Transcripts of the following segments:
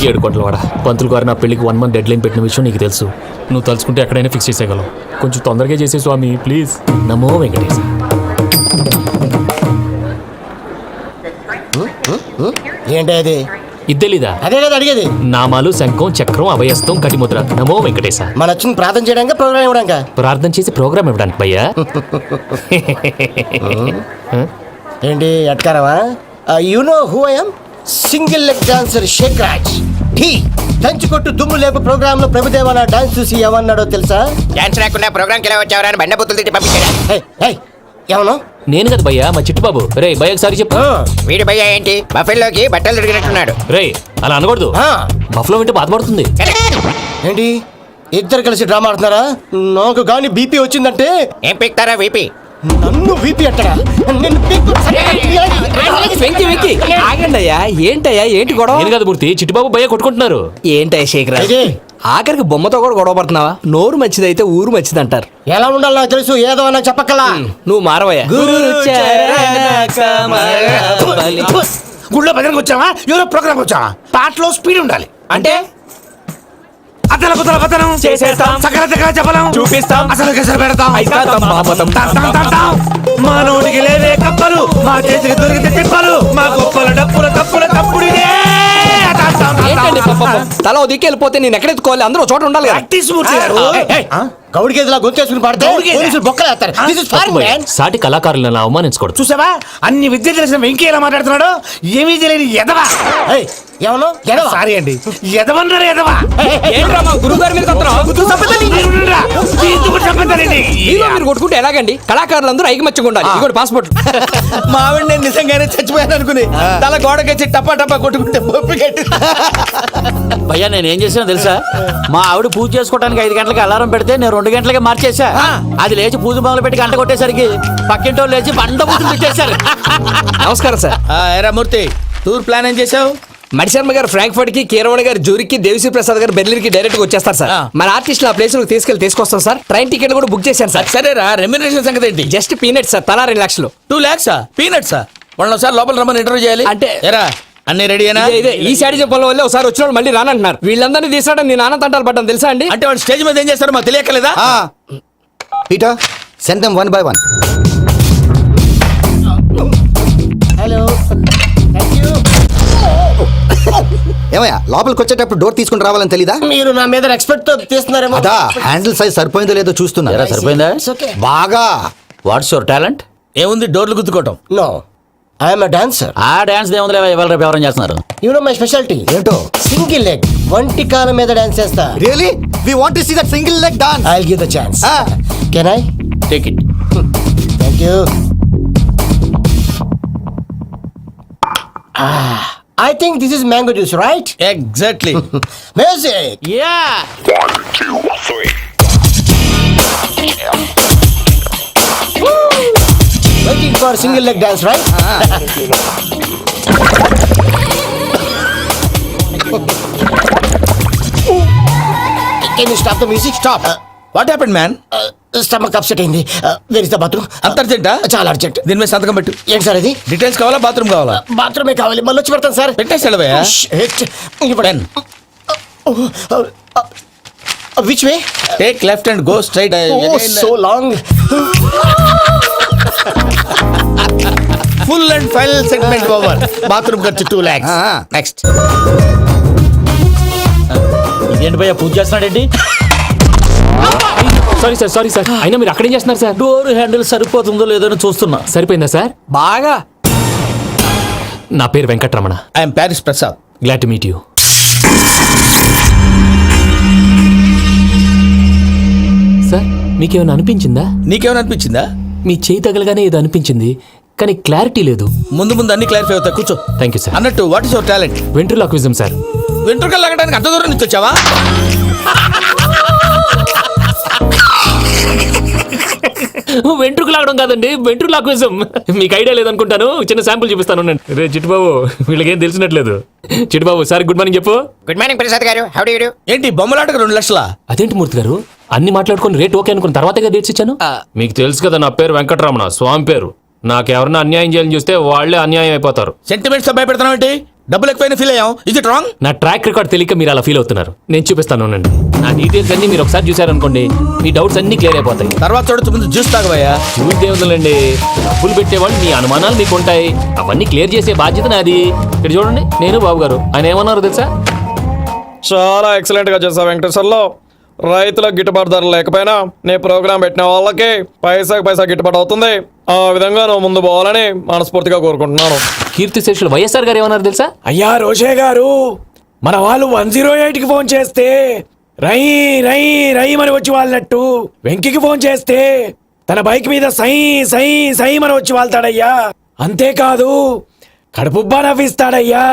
7 వాడ పంతులు గారు నా పెళ్లికి 1 month డెడ్ లైన్ పెట్టిన విషయం నీకు తెలుసు. నువ్వు తలుచుకుంటే ఎక్కడైనా ఫిక్స్ చేసేయగలవు. కొంచెం తొందరగా చేసే స్వామి ప్లీజ్. నమో వెంకటేశ. ఏంటి అది? ఇద్దెలీదా? అదే కదా అడిగేది. నామాలు, శంఖం, చక్రం, అభయస్తం, కటిముద్ర. నమో వెంకటేశ. మన వచ్చింది ప్రార్థన చేయడానికి, ప్రోగ్రామ్ ఇవ్వడానికి. ప్రార్థన చేసి ప్రోగ్రామ్ ఇవ్వడానికి భయ్యా. ఏంటి ఎట్కారవా? You know who I am? Single leg dancer Shaik Raj. దంచుకొట్టు దుమ్ము లేపు ప్రోగ్రామ్ లో ప్రభుదేవ నా డాన్స్ చూసి ఏమన్నాడో తెలుసా? డాన్స్ రాకుండా ప్రోగ్రామ్ కి ఎలా వచ్చావరా అని బండ బుద్ధులు తిట్టి పంపించాడా? ఏమను? నేను కదా భయ్యా, మా చిట్టుబాబు. రే భయ్య ఒకసారి చెప్పు. వీడి భయ్య ఏంటి బఫెల్లోకి బట్టలు తిరిగినట్టున్నాడు. రే అలా అనకూడదు, బఫ్లో వింటే బాధపడుతుంది. ఏంటి ఇద్దరు కలిసి డ్రామా ఆడుతున్నారా? నాకు గాని బీపీ వచ్చిందంటే ఏం పీక్తారా వీపీ? నన్ను బీపీ అట్టడా? ఆగండి అయ్యా, ఏంటయ్యా ఏంటి గొడవ? నేను కదా మూర్తి, చిట్టుబాబు భయ్య కొట్టుకుంటున్నారు. ఏంటయ్యా శేఖరా, ఆఖరికి బొమ్మతో కూడా గొడవ పడుతున్నావా? నోరు మంచిదైతే ఊరు మంచిది అంటారు. ఎలా ఉండాలి నాకు తెలుసు, ఏదో నాకు చెప్పక్కలా. నువ్వు మారవయ్యా. గుళ్ళో భజనకు వచ్చావా? ఎవరో ప్రోగ్రామ్ వచ్చావా? పాటలో స్పీడ్ ఉండాలి. అంటే అతల కుతల పతనం చేసేస్తాం, సకల దగ్గర చెప్పలం చూపిస్తాం, అసలు గసలు పెడతాం, మా నోటికి లేవే కప్పలు, మా చేతికి దొరికితే తిప్పలు, మా గొప్పల డప్పుల తప్పుల తప్పుడిదే. ఏంటండి తల ఓ దిక్కు వెళ్ళిపోతే నేను ఎక్కడెత్తుకోవాలి? అందరూ చోట ఉండాలి కదా. ప్రాక్టీస్ మూర్తి గారు. గౌడికి ఎదులా గొంతేసుకుని పాడితే పోలీసులు బొక్కలు వేస్తారు. This is foreign, man. సాటి కళాకారులను అవమానించకూడదు. చూసావా అన్ని విద్య తెలిసిన వెంకీ ఎలా మాట్లాడుతున్నాడు? ఏమీ తెలియని ఎదవా. ఏమను? సారీ అండి, ఎదవన్నారు ఎదవా. ఏంట్రా మా గురువు గారి మీద మీరు కొట్టుకుంటే ఎలాగండి? కళాకారులందరూ ఐకమత్యంగా ఉండాలి. ఇదిగోండి పాస్పోర్ట్. మా ఆవిడ నేను నిజంగానే చచ్చిపోయాను అనుకుని తల గోడకొచ్చి టపా టపా కొట్టుకుంటే భయ్యా నేను ఏం చేసినా తెలుసా? మా ఆవిడ పూజ చేసుకోవడానికి 5 గంటలకి అలారం పెడితే నేను 2 గంటలకే మార్చేసా. అది లేచి పూజ మొదలు పెట్టి గంట కొట్టేసరికి పక్కింటో లేచి బండ పూజలు పెట్టేశారు. నమస్కారం సార్. ఎరా మూర్తి, టూర్ ప్లాన్ ఏం చేసావు? మణిశర్మ గారు ఫ్రాంక్ఫర్ట్ కి, కీరవాణి గారు జూరిక్ కి, దేవిశ్రీ ప్రసాద్ గారు బెర్లిన్ కి డైరెక్ట్ గా వచ్చేస్తారు సార్. మన ఆర్టిస్ట్ ఆ ప్లేస్ తీసుకొస్తాం సార్. ట్రైన్ టికెట్ కూడా బుక్ చేశాను సార్. సరేరా, రెమ్యూనరేషన్ సంగతి ఏంటి? జస్ట్ పీనట్స్ సార్, తలా 2 లక్షలు. 2 lakhs పీనట్సా? వాళ్ళని ఒకసారి లోపల రమ్మని ఇంటర్వ్యూ చేయాలి. అంటే ఎరా అన్ని రెడీనా? ఇదే ఈ సైడ్ చెప్పడం వల్ల ఒకసారి వచ్చిన వాళ్ళు మళ్ళీ రానంటున్నారు. వీళ్ళందరినీ తీసాడని నేను ఆనంద తంటాలు పడ్డాను తెలుసా అండి. అంటే వాళ్ళు స్టేజ్ మీద ఏం చేస్తారో మాకు తెలియకలేదా? Peter, send them one by one. Hello, thank you. ఏమయ్యా లోపలికి వచ్చేటప్పుడు డోర్ తీసుకుని రావాలని తెలీదా? మీరు నా మీద ఎక్స్పెక్ట్ తో తీస్తున్నారేమో. అదా హ్యాండిల్ సైజ్ సరిపోయిందో లేదో చూస్తున్నా. సరిపోయిందా? బాగా. What's your talent? ఏముంది డోర్లు గుద్దుకోవటం? No, I'm a dancer. ఆ డాన్స్ దేవుంది ఇవాళ రేపు ఎవరైనా చేస్తున్నారు. యు నో మై స్పెషాలిటీ ఏంటో? సింగిల్ లెగ్, వంటి కాలం మీద డాన్స్ చేస్తా. Really? We want to see that single leg dance. I will give the chance. Can I? Take it. Thank you. I think this is mango juice, right? Exactly. Music. Yeah. 1, 2, 3. Waiting for single leg dance, right? Can you stop the music? Stop. What happened man? Stomach upset అయింది. Where is the bathroom? అంత అర్జెంటా? చాలా urgent. దీని మీద సంతకం పెట్టు. ఏంటి sir ఇది? డీటెయిల్స్ కావాలా బాత్రూమ్ కావాలా? బాత్రూమే కావాలి, మళ్ళీ వచ్చి పెడతాను సార్. పెట్టేసాడవయ్యా. Which way? Take left and go straight. So long. Full and final segment over. Bathroom ఖర్చు 2 lakhs. నెక్స్ట్. ఇదేంటి భయ్యా పూజ చేస్తున్నాడేంటి? Sorry sir. అయినా మీరు అక్కడేం చేస్తున్నారు సార్? డోర్ హ్యాండిల్ సరిపోతుందో లేదో అని చూస్తున్నా. సరిపోయిందా సార్? బాగా. నా పేరు Venkataramana. I'm Paris Prasad. Glad to meet you. Sir మీకేమైనా అనిపించిందా? నీకేమైనా అనిపించిందా? మీ చేయి తగలగానే ఏదో అనిపించింది, కానీ క్లారిటీ లేదు. ముందు అన్ని క్లారిఫై అవుతాయి, కూర్చో. Thank you sir. అన్నట్టు what is your talent? Ventriloquism sir. వెంట్రుకలు లాగడానికి అంత దూరం నుంచి వచ్చావా? వెంట్రుకు లాగడం కాదండి, వెంట్రులాక్విజం. మీకు ఐడియా లేదనుకుంటాను, చిన్న శాంపుల్ చూపిస్తాను. రే చిట్టుబాబు, వీళ్ళకేం తెలిసినట్లేదు. చిట్టుబాబు సార్ గుడ్ మార్నింగ్ చెప్పు. Good morning Prasad garu, how do you do? ఏంటి బొమ్మలాటకు 2 లక్షలా? అదేంటి మూర్తి గారు, అన్ని మాట్లాడుకుని రేట్ ఓకే అనుకున్న తర్వాతగా డేట్స్ ఇచ్చాను. మీకు తెలుసు కదా నా పేరు వెంకటరమణ, స్వామి పేరు. నాకెవరన్నా అన్యాయం చేయాలని చూస్తే వాళ్లే అన్యాయం అయిపోతారు. సెంటిమెంట్స్ భయపెడతావు ఏంటి? డబ్బులు ఎక్కువైనా ఫీల్ అయ్యాం. ఇది రాంగ్. నా ట్రాక్ రికార్డ్ తెలియక మీరు అలా ఫీల్ అవుతున్నారు. నేను చూపిస్తాను ఉండండి. నా డీటెయిల్స్ అన్ని మీరు ఒకసారి చూసారనుకోండి, మీ డౌట్స్ అన్ని క్లియర్ అయిపోతాయి. తర్వాత చూడొచ్చు, ముందు జ్యూస్ తాగబోయా. చూస్తే ఉందండి, డబ్బులు పెట్టేవాళ్ళు మీ అనుమానాలు మీకు ఉంటాయి, అవన్నీ క్లియర్ చేసే బాధ్యత నాది. ఇక్కడ చూడండి, నేను బాబు గారు. ఆయన ఏమన్నారు తెలుసా? చాలా ఎక్సలెంట్ గా చేసావు వెంకటేశ్వర్లో. రైతులకు గిట్టుబాటు ధర లేకపోయినా నీ ప్రోగ్రాం పెట్టిన వాళ్ళకి పైసాకి పైసా గిట్టుబాటు అవుతుంది. ఆ విధంగా నువ్వు ముందు పోవాలని మనస్ఫూర్తిగా కోరుకుంటున్నాను. కీర్తి శేషులు వైఎస్ఆర్ గారు ఏమన్నారు తెలుసా? అయ్యా రోషే గారు, మన వాళ్ళు 108కి ఫోన్ చేస్తే రై రై రై అని వచ్చి వాళ్ళనట్టు, వెంకికి ఫోన్ చేస్తే తన బైక్ మీద సై సై సై అని వచ్చి వాళ్తాడయ్యా. అంతేకాదు కడుపుబ్బా నవ్విస్తాడయ్యా.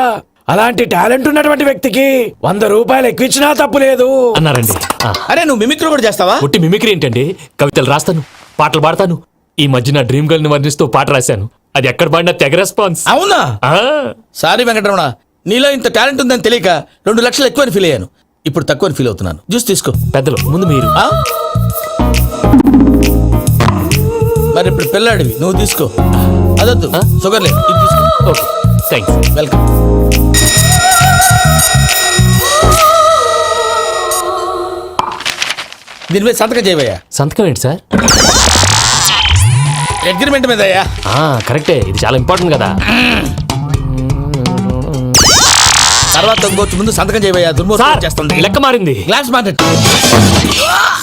అలాంటి టాలెంట్ ఉన్నటువంటి వ్యక్తికి 100 రూపాయలు ఎక్కువ ఇచ్చినా తప్పు లేదు అన్నారండి. అరే నువ్వు మిమిక్రీ కూడా చేస్తావా? పుట్టి మిమిక్రీ ఏంటండి? కవితలు రాస్తాను, పాటలు పాడతాను. ఈ మధ్య నా డ్రీమ్ గర్ల్ ని వర్ణిస్తూ పాట రాశాను. అది ఎక్కడ పాడినా తెగ రెస్పాన్స్. అవునా? ఆ, సారీ వెంకటరమణ, నీలో ఇంత టాలెంట్ ఉందని తెలియక 2 లక్షలు ఎక్కువని ఫీల్ అయ్యాను. ఇప్పుడు తక్కువని ఫీల్ అవుతున్నాను. జ్యూస్ తీసుకో. పెద్దలు ముందు మీరు. ఆ? మరి ఇప్పుడు పిల్లాడివి, నువ్వు తీసుకో. అదొద్దు, షుగర్ లేదు, ఇది తీసుకో. Okay, thanks. వెల్కమ్. దీని మీద సంతకం చేయవయ్యా. సంతకం ఏంటి సార్? అగ్రిమెంట్ మీద అయ్యా. కరెక్టే, ఇది చాలా ఇంపార్టెంట్ కదా. తర్వాత ఇంకొచ్చి ముందు సంతకం చేయవయ్యా. సార్, దుర్మోహం చేస్తుంది. లెక్క మారింది. Glass market.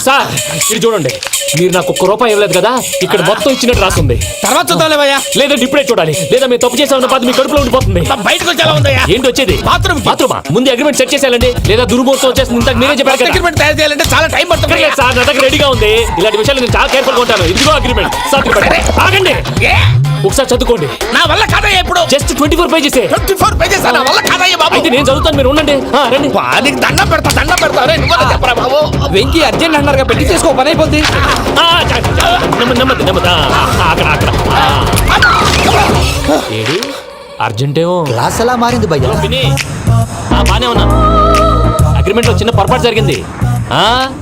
సార్ ఇది చూడండి, మీరు నాకు ₹1 ఇవ్వలేదు కదా, ఇక్కడ మొత్తం ఇచ్చినట్టు రాస్తుంది. తర్వాత చూద్దాంలేవయ్యా. లేదంటే ఇప్పుడే చూడాలి, లేదా మీరు తప్పు చేసామన్న బాధ మీ కడుపులో ఉండిపోతుంది. బయటకు వచ్చి ఎలా ఉందయ్యా? ఏంటి వచ్చేది? బాత్రూమ్ బాత్రూమా? ముందు అగ్రిమెంట్ సెట్ చేసేయాలండి, లేదా దుర్మూర్తం వచ్చేస్తుంది. ఇంతకు మీరే చెప్పారు కదా. అగ్రిమెంట్ తయారు చేయాలంటే చాలా టైం పడుతుంది. లేదు సార్, నా దగ్గర రెడీగా ఉంది. ఇలాంటి విషయాలు నేను చాలా కేర్ఫుల్ గా ఉంటాను. ఇదిగో అగ్రిమెంట్. ఆగండి, ఒకసారి చదువుకోండి. నా వల్ల కాదయ్యా. ఇప్పుడు జస్ట్ 24 పేజెస్. 24 పేజెస్ నా వల్ల కాదయ్యా బాబు. అయితే నేను చదువుతాను, మీరు ఉండండి. రండి. నీకు దండం పెడతా, దండం పెడతా. రే, నువ్వు చెప్పరా బాబు. వెంకీ అర్జెంట్ అన్నారుగా, పెళ్లి చేసుకో, పని అయిపోద్ది. నెమ్మది నెమ్మది. అక్కడ అక్కడ. ఏడు అర్జెంటేమో. క్లాస్ ఎలా మారింది భయ్యా? విని, బానే ఉన్నాను. అగ్రిమెంట్ లో చిన్న పొరపాటు జరిగింది.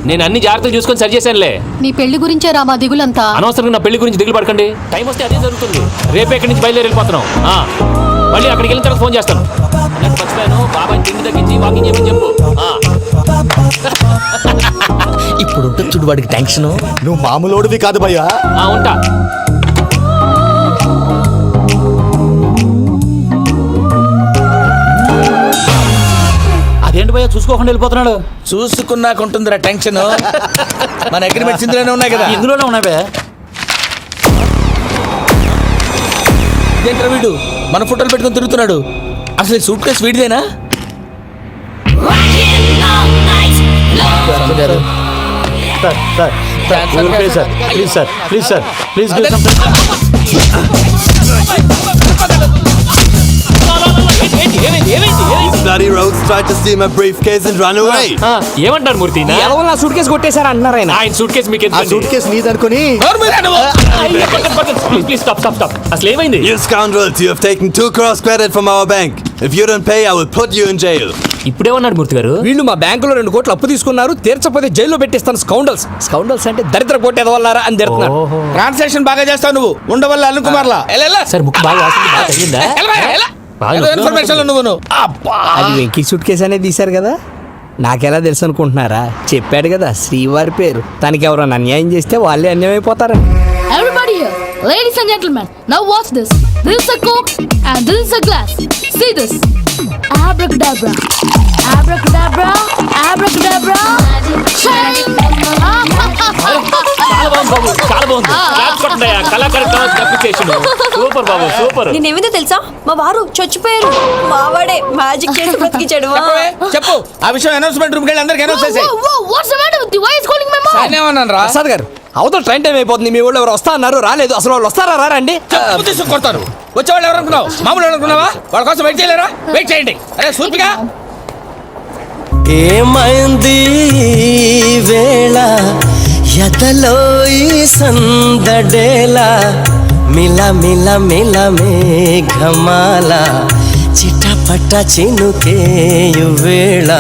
నేను అన్ని జాగ్రత్తలు చూసుకొని సరి చేశానులే. నీ పెళ్లి గురించే రా మా దిగులంతా. అనవసరంగా నా పెళ్లి గురించి దిగులు పడకండి. టైం వస్తే అదే జరుగుతుంది. రేపే ఇక్కడి నుంచి బయలుదేరి వెళ్ళిపోతున్నాం. మళ్ళీ అక్కడికి వెళ్ళిన తర్వాత ఫోన్ చేస్తాను. నాకు మర్చిపోయాను, బాబాయ్ తిండి తగ్గించి వాకింగ్ చేయమని చెప్పు. ఇప్పుడు ఉంటుంది చూడు వాడికి టెన్షన్. నువ్వు మామూలోడివి కాదు భయ్యా. ఉంటా. అదేంటి భయ్యా చూసుకోకుండా వెళ్ళిపోతున్నాడు? చూసుకున్నాక ఉంటుందిరా టెన్షన్. మన అగ్రిమెంట్స్ ఇందులోనే ఉన్నాయి కదా. ఇందులోనే ఉన్నాయి భయ్యా. ఇదేంట్రా వీడు మన ఫోటోలు పెట్టుకొని తిరుగుతున్నాడు? అసలు ఈ సూట్ కేసు వీడిదేనా? Bloody rogues tried to steal my briefcase and run away. ఏమంటారు మూర్తి? ఎలా నా సూట్ కేసు కొట్టేశారు అంటున్నారు ఆయన. ఆయన సూట్ కేసు మీకు ఆ సూట్ కేసు నీదనుకుని ప్లీజ్ స్టాప్ స్టాప్ స్టాప్. అసలు ఏమైంది? You scoundrels, you have taken 2 crores credit from our bank. If you don't pay, I will put you in jail. ఇప్పుడేమన్నాడు మూర్తి గారు? వీళ్ళు మా బ్యాంకులో 2 కోట్లు అప్పు తీసుకున్నారు, తీర్చపోతే జైల్లో పెట్టిస్తాను. స్కౌండల్స్. స్కౌండల్స్ అంటే దరిద్ర కొట్టేదవల్లారా అని తిడుతున్నారు. ట్రాన్సాక్షన్ బాగా చేస్తావు నువ్వు. ఉండవల్ల అల్లు కుమార్లా. సార్ ముక్కు బాగా వాసింది, బాగా తగిలిందా? ఇన్ఫర్మేషన్ నువ్వు. అది వెంకీ సూట్ కేసు అనేది తీశారు కదా, నాకెలా తెలుసు అనుకుంటున్నారా? చెప్పాడు కదా శ్రీవారి పేరు. తనకి ఎవరైనా అన్యాయం చేస్తే వాళ్ళే అన్యాయం అయిపోతారని. Everybody here, ladies and gentlemen, now watch this. This is a coke and this is a glass. See this. Abracadabra. Abracadabra. Abracadabra. చాలా బాగుంది బాబు, చాలా బాగుంది. క్లాప్స్ కొట్టండియా. కళాకారు అప్రిసియేషన్. సూపర్ బాబు, సూపర్. నేనేమిందో తెలుసా, మా వారు చచ్చిపోయారు. మావాడే మ్యాజిక్ చేసి బ్రతికించాడు. చెప్పు ఆ విషయం. అనౌన్స్మెంట్ రూమ్ కెళ్ళి అందరికి అనౌన్స్ చేసేయ్. What's the matter with you? Why is calling my mom? నేనేమన్నాను రా? ప్రసాద్ గారు, అవతల ట్రైన్ టైం అయిపోతుంది. మీ వాళ్ళు ఎవరు వస్తా అన్నారు, రాలేదు. అసలు వాళ్ళు వస్తారా రారా అండి? కొడతారు. వచ్చేవాళ్ళు ఎవరు అనుకున్నావు? మామూలు అనుకున్నావా? వాళ్ళ కోసం వెయిట్ చేయలేరా? వెయిట్ చేయండి. అరే సూపిగా ఏమైంది వేళ ఎదలో ఈ సందడేలా మిల మిల మిల మేఘమాల చిటపట చినుకేయు వేళ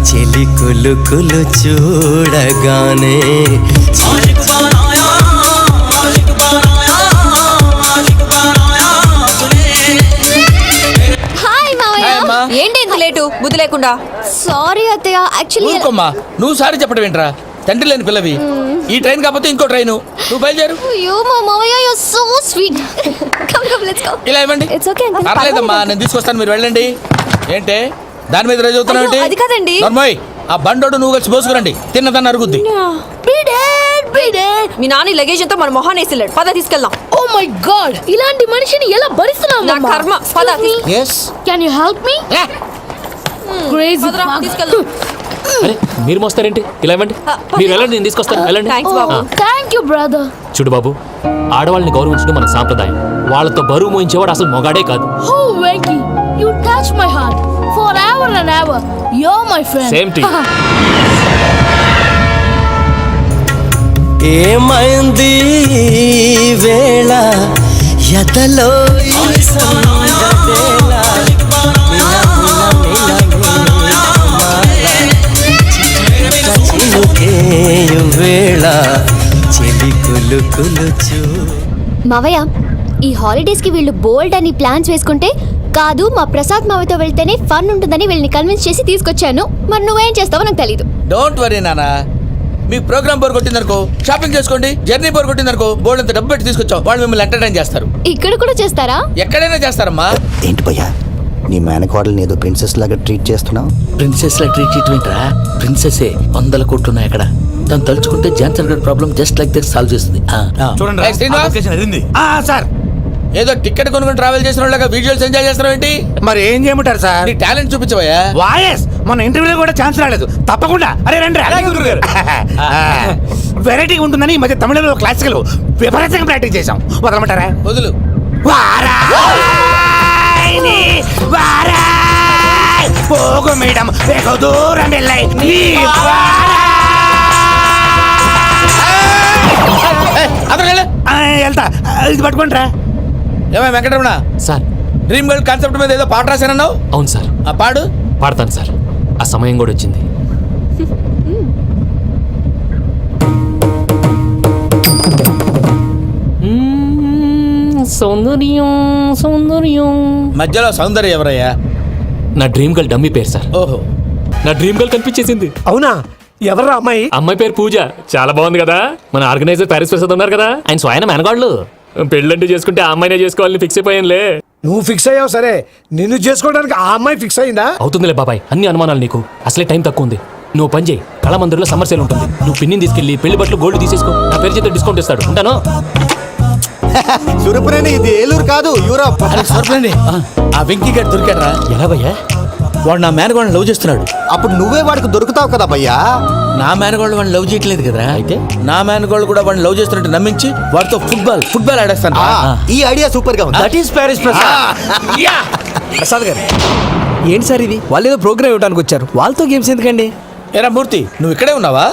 చెలి కులు కులు చూడగానే Hi, Mavaya. ఏంటి ఇంత లేటు బుద్ధి లేకుండా? సారీ అత్తయ్య, యాక్చువల్లీ ఊరుకోమ్మా, నువ్వు సారీ చెప్పడం ఏంట్రా? తండ్రి లేని పిల్లవి. ఈ ట్రైన్ కాకపోతే ఇంకో ట్రైన్, నువ్వు బయలుదేరు. అయ్యో మా మావయ్య you so sweet. Come come let's go. ఇలా ఇవ్వండి. It's okay uncle. పర్లేదమ్మా, నేను తీసుకొస్తాను, మీరు వెళ్ళండి. ఏంటే దాని మీద రోజు అవుతున్నావు అయ్యో, అది కాదండి. నర్మోయ్, ఆ బండోడు నువ్వు కలిసి పోసుకురండి, తిన్నదాన్ని అరుగుద్ది. మీ నాని లగేజ్ అంతా మన మొహాన్ వేసిల్లాడు. పద తీసుకెళ్దాం. ఓ మై గాడ్, ఇలాంటి మనిషిని ఎలా భరిస్తున్నావు? నా కర్మ. పద yes can you help me? Crazy. పదరా, తీసుకెళ్దాం. అరే మీరు మోస్తారేంటి? ఇలా ఇవ్వండి, మీరు వెళ్ళండి, నేను తీసుకొస్తాను, వెళ్ళండి. Thanks Babu. Thank you brother. చూడు బాబు, ఆడవాళ్ళని గౌరవించడం మన సాంప్రదాయం. వాళ్ళతో బరువు మోయించేవాడు అసలు మొగాడే కాదు. Oh Venky, you touch my heart forever and ever. You're my friend. Same to you. ఏమైంది వేళ ఎదలో వేళ చెలి కులు కులుచు. మావయ్య, ఈ హాలిడేస్ కి వీళ్ళు బోల్డ్ అని ప్లాన్స్ వేసుకుంటే కాదు మా ప్రసాద్ మావయ్యతో వెళ్తేనే ఫన్ ఉంటుందని వీళ్ళని కన్విన్స్ చేసి తీసుకొచ్చాను. మరి నువ్వేం చేస్తావో నాకు తెలీదు. డోంట్ వరీ నానా, మీ ప్రోగ్రామ్ బోర్ కొట్టిందనుకో షాపింగ్ చేసుకోండి, జర్నీ బోర్ కొట్టిందనుకో బోర్డు అంత డబ్బు పెట్టి తీసుకొచ్చాం, వాళ్ళు మిమ్మల్ని ఎంటర్టైన్ చేస్తారు. ఇక్కడ కూడా చేస్తారా? ఎక్కడైనా చేస్తారమ్మా. ఏంటి భయ్యా, నీ మేనకోడల్ని ఏదో ప్రిన్సెస్ లాగా ట్రీట్ చేస్తున్నావు? ప్రిన్సెస్ లా ట్రీట్ చేయటమేంట్రా? ప్రిన్సెసే 100 కోట్లు ఉన్నాయి అక్కడ. తను తలుచుకుంటే Johnson got problem just like that solve చేస్తుంది. చూడండి సార్, ఏదో టికెట్ కొనుక్కొని ట్రావెల్ చేసిన వాళ్ళగా విజువల్స్ ఎంజాయ్ చేస్తున్నావు ఏంటి? మరి ఏం చేయమంటారు సార్? నీ టాలెంట్ చూపించవయ్యా. వాయస్ మన ఇంటర్వ్యూలో కూడా ఛాన్స్ రాలేదు. తప్పకుండా అరే రండి వెరైటీగా ఉంటుందని ఈ మధ్య తమిళంలో క్లాసికల్ విపరీతంగా ప్రాక్టీస్ చేశాం. వదలమంటారా? వదులు. వారాయని వారాయ్ పోగు మేడం వెగు దూరం వెళ్ళాయి నీ వెళ్తా, ఇది పట్టుకుంటారా? ఏమై Venkataramana sir, dream girl concept మీద ఏదో పాట రాశానన్నావు? అవును సార్. ఆ పాడు. పాడతాను సార్, ఆ సమయం కూడా వచ్చింది. సౌందర్యం సౌందర్యం. మధ్యలో సౌందర్య ఎవరయ్యా? నా డ్రీమ్ గర్ల్ డమ్మీ పేరు సార్. ఓహో, నా డ్రీమ్ గర్ల్ కనిపించేసింది. అవునా? ఎవరు అమ్మాయి? అమ్మాయి పేరు పూజ. చాలా బాగుంది కదా. మన ఆర్గనైజర్ ప్యారిస్ ప్రసాద్ ఉన్నారు కదా, ఆయన స్వయం మెనగాళ్ళు. పెళ్ళంటే చేసుకుంటే ఆ అమ్మాయినే చేసుకోవాలని ఫిక్స్ అయిపోయానులే. నువ్వు ఫిక్స్ అయ్యావు సరే, నిన్ను చేసుకోవడానికి ఆ అమ్మాయి ఫిక్స్ అయిందా? అవుతుందిలే బాబాయ్, అన్ని అనుమానాలు నీకు. అసలే టైం తక్కువ ఉంది. నువ్వు పని చేయి, కళామందిర్లో సమ్మర్ సేల్ ఉంటుంది. నువ్వు పిన్నిని తీసుకెళ్లి పెళ్లి బట్టలు గోల్డ్ తీసేసుకో. నా పేరు చేత డిస్కౌంట్ ఇస్తాడు. ఉంటాను. సురపురేని ఇది ఏలూరు కాదు, యూరోప్. ఆ వెంకీ గడ్ దొరికాడరా? ఎలా భయ్యా? వాడు నా మేనగోళ్ళని లవ్ చేస్తున్నాడు. అప్పుడు నువ్వే వాడికి దొరుకుతావు కదా భయ్యా. నా మేనగోళ్ళు వాడిని లవ్ చేయట్లేదు కదా. అయితే నా మేనగోళ్ళు కూడా వాడిని లవ్ చేస్తున్నట్టు నమ్మించి వాడితో ఫుట్బాల్ ఆడేస్తాను. ఈ ఐడియా సూపర్ గా ఉంది. That is Paris Prasad. Prasad గారు, ఏంటి సార్ ఇది? వాళ్ళు ఏదో ప్రోగ్రామ్ ఇవ్వడానికి వచ్చారు, వాళ్ళతో గేమ్స్ ఎందుకండి? ఏరా మూర్తి, నువ్వు ఇక్కడే ఉన్నావా?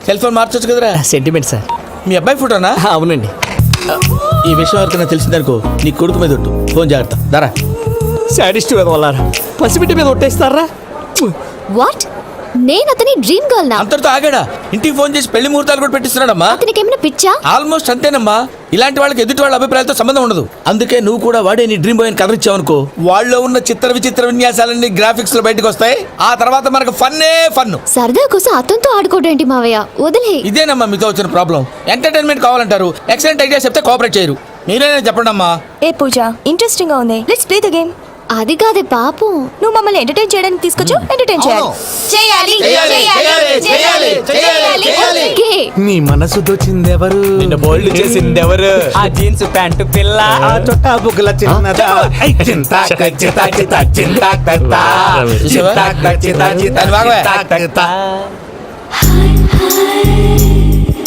సెల్ ఫోన్ మార్చొచ్చు కదరా. Sentiment sir. మీ అబ్బాయి ఫోటోనా? అవునండి. ఈ విషయం ఎవరికైనా తెలిసిందనుకో నీ కొడుకు మీద ఒట్టు. ఫోన్ జాగ్రత్త. దారా. సాడిస్ట్ మీద వాళ్ళారా, పసిబిడ్డ మీద ఒట్టేస్తారా? వాట్? నేను అతని డ్రీమ్ గర్ల్ నా? అంతటితో ఆగాడా? ఇంటికి ఫోన్ చేసి పెళ్లి ముహూర్తాలు కూడా పెట్టిస్తున్నాడమ్మా. అతనికి ఏమైనా పిచ్చా? ఆల్మోస్ట్ అంతేనమ్మా. ఇలాంటి వాళ్ళకి ఎదుటి వాళ్ళ అభిప్రాయాలతో సంబంధం ఉండదు. అందుకే నువ్వు కూడా వాడే నీ డ్రీమ్ బాయ్ అని కవర్ ఇచ్చావనుకో, వాళ్ళలో ఉన్న చిత్ర విచిత్ర విన్యాసాలన్నీ గ్రాఫిక్స్ లో బయటకు వస్తాయి. ఆ తర్వాత మనకు ఫన్నే ఫన్. సరదా కోసం అతనితో ఆడుకోవడం ఏంటి మావయ్య? వదిలే. ఇదేనమ్మా మీతో వచ్చిన ప్రాబ్లం. ఎంటర్టైన్మెంట్ కావాలంటారు, ఎక్సలెంట్ ఐడియా చెప్తే కోఆపరేట్ చేయరు. మీరేనా చెప్పండి అమ్మా. ఏ పూజ, ఇంట్రెస్టింగ్ గా ఉంది. Let's play the game. అది కాదే పాపం, నువ్వు మమ్మల్ని ఎంటర్టైన్ చేయడానికి తీసుకొచ్చు. ఎంటర్టైన్ చేయాలి. ఓకే. నీ మనసు దోచిందెవరు? నిన్న బోల్డ్ చేసిందెవరు? ఆ జీన్స్ ప్యాంటు పిల్ల, ఆ చొట్టా బుగ్గల చిన్నదా.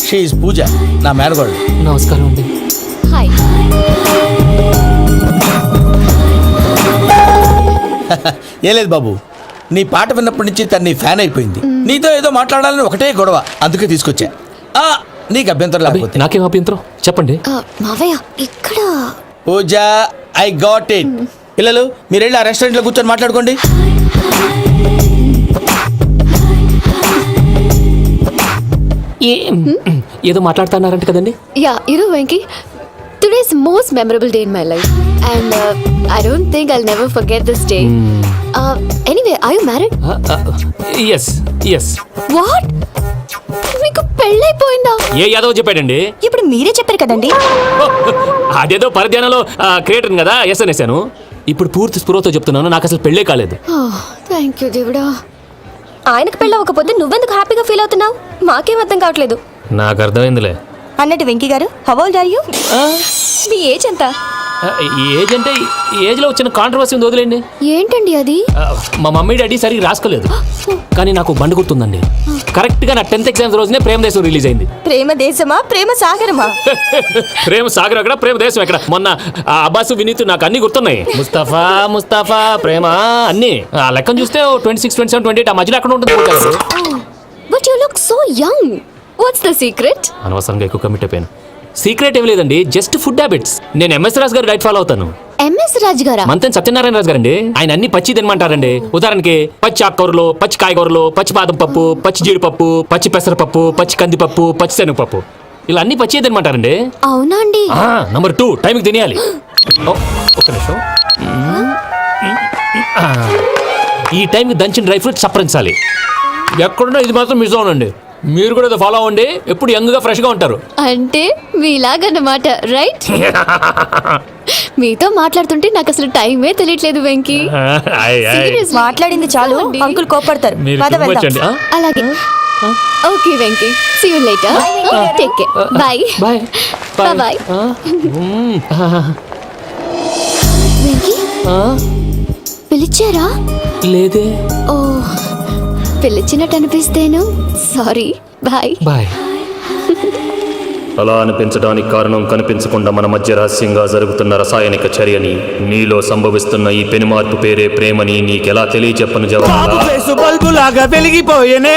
షీఈస్ పూజ, నా మేనగోడు. నమస్కారం అండి. హాయ్. ఏ లేదు బాబు, నీ పాట విన్నప్పటి నుంచి తను నీ ఫ్యాన్ అయిపోయింది. నీతో ఏదో మాట్లాడాలని ఒకటే గొడవ, అందుకే తీసుకొచ్చా. నీకు అభ్యంతరం లేకపోతే. నాకేం అభ్యంతరం, చెప్పండి. మావయ్య ఇక్కడ. పూజ, ఐ గాట్ ఇట్. పిల్లలు మీరు వెళ్ళి ఆ రెస్టారెంట్ లో కూర్చొని మాట్లాడుకోండి. ఏదో మాట్లాడుతున్నారంట కదండి. యా, ఇరు Venky. Today's the most memorable day in my life, and I don't think I'll never forget this day. Anyway, are you married? Yes yes. What? మీకు పెళ్ళైపోయిందా? ఏ యాదవ్ చెప్పాడండి? ఇప్పుడు మీరే చెప్పారు కదండి. అదేదో పరధ్యానంలో క్రియేటర్ కదా ఎస్ అనేసాను. ఇప్పుడు పూర్తి స్పృహతో చెప్తున్నాను, నాకు అసలు పెళ్ళే కాలేదు. థ్యాంక్ యూ దేవుడా. ఆయనకు పెళ్ళవకపోతే నువ్వెందుకు హ్యాపీగా ఫీల్ అవుతున్నావు? మాకేం అర్థం కావట్లేదు. నాకు అర్థమైందిలే. అన్నట్టు వెంకీ గారు, హౌ ఓల్డ్ ఆర్ యు? మీ ఏజ్ ఎంత? ఏజ్ అంటే ఏజ్ లో వచ్చిన కాంట్రవర్సీ ఉంది, వదిలేండి. ఏంటండి అది? మా మమ్మీ డాడీ సరిగ్గా రాసుకోలేదు, కానీ నాకు బండి గుర్తుందండి. కరెక్ట్ గా నా 10th ఎగ్జామ్స్ రోజునే ప్రేమ దేశం రిలీజ్ అయింది. ప్రేమ దేశమా ప్రేమ సాగరమా? ప్రేమ సాగర్ ఎక్కడ, ప్రేమ దేశం ఎక్కడ? మొన్న అబ్బాసు వినీత్ నాకు అన్ని గుర్తున్నాయి. ముస్తఫా ముస్తఫా ప్రేమ అన్ని ఆ లెక్కను చూస్తే 26, 27, 28 ఆ మధ్యలో ఎక్కడ ఉంటుంది. But you look so young. What's the secret? అనవసరంగా ఎక్కువ కమిట్ అయిపోయాను. సీక్రెట్ ఏం లేదండి, జస్ట్ ఫుడ్ హ్యాబిట్స్. నేను ఎంఎస్ రాజు గారు డైట్ ఫాలో అవుతాను. ఎంఎస్ రాజు గారా? మంతెన్ సత్యనారాయణ రాజు గారండి. ఆయన అన్ని పచ్చి తినమంటారండి. ఉదాహరణకి పచ్చి ఆకుకూరలు, పచ్చి కాయగూరలు, పచ్చి బాదం పప్పు, పచ్చి జీడిపప్పు, పచ్చి పెసరపప్పు, పచ్చి కందిపప్పు, పచ్చి శనగపప్పు, ఇలా అన్ని పచ్చి తినమంటారండి. అవునా అండి? నంబర్ 2 టైంకి తినేయాలి. ఒక్క నిమిషం. ఈ టైంకి దంచిన డ్రై ఫ్రూట్స్ సప్పరించాలి. ఎక్కడున్నా ఇది మాత్రం మిస్ అవునండి. మీరు కూడా ఇది ఫాలో అవ్వండి, ఎప్పుడు యంగ్ గా ఫ్రెష్ గా ఉంటారు. అంటే మీలాగన్నమాట, రైట్? మీతో మాట్లాడుతుంటే నాకు అసలు టైమే తెలియట్లేదు వెంకీ. మాట్లాడింది చాలు, అంకుల్ కోపడతారు. మీరు too much అండి. అలాగే. Okay Venky, see you later. Take care. Bye bye bye. Venky పిలిచారా? లేదే. ఓ, పిలిచినట్టు అనిపిస్తేను సారీ. Bye bye. అలా అనిపించడానికి కారణం కనిపించకుండా మన మధ్య రహస్యంగా జరుగుతున్న రసాయనిక చర్యని, నీలో సంభవిస్తున్న ఈ పెనుమార్పు పేరే ప్రేమని నీకెలా తెలియచెప్పను జవాబు. బల్బు లాగా వెలిగిపోయేనే,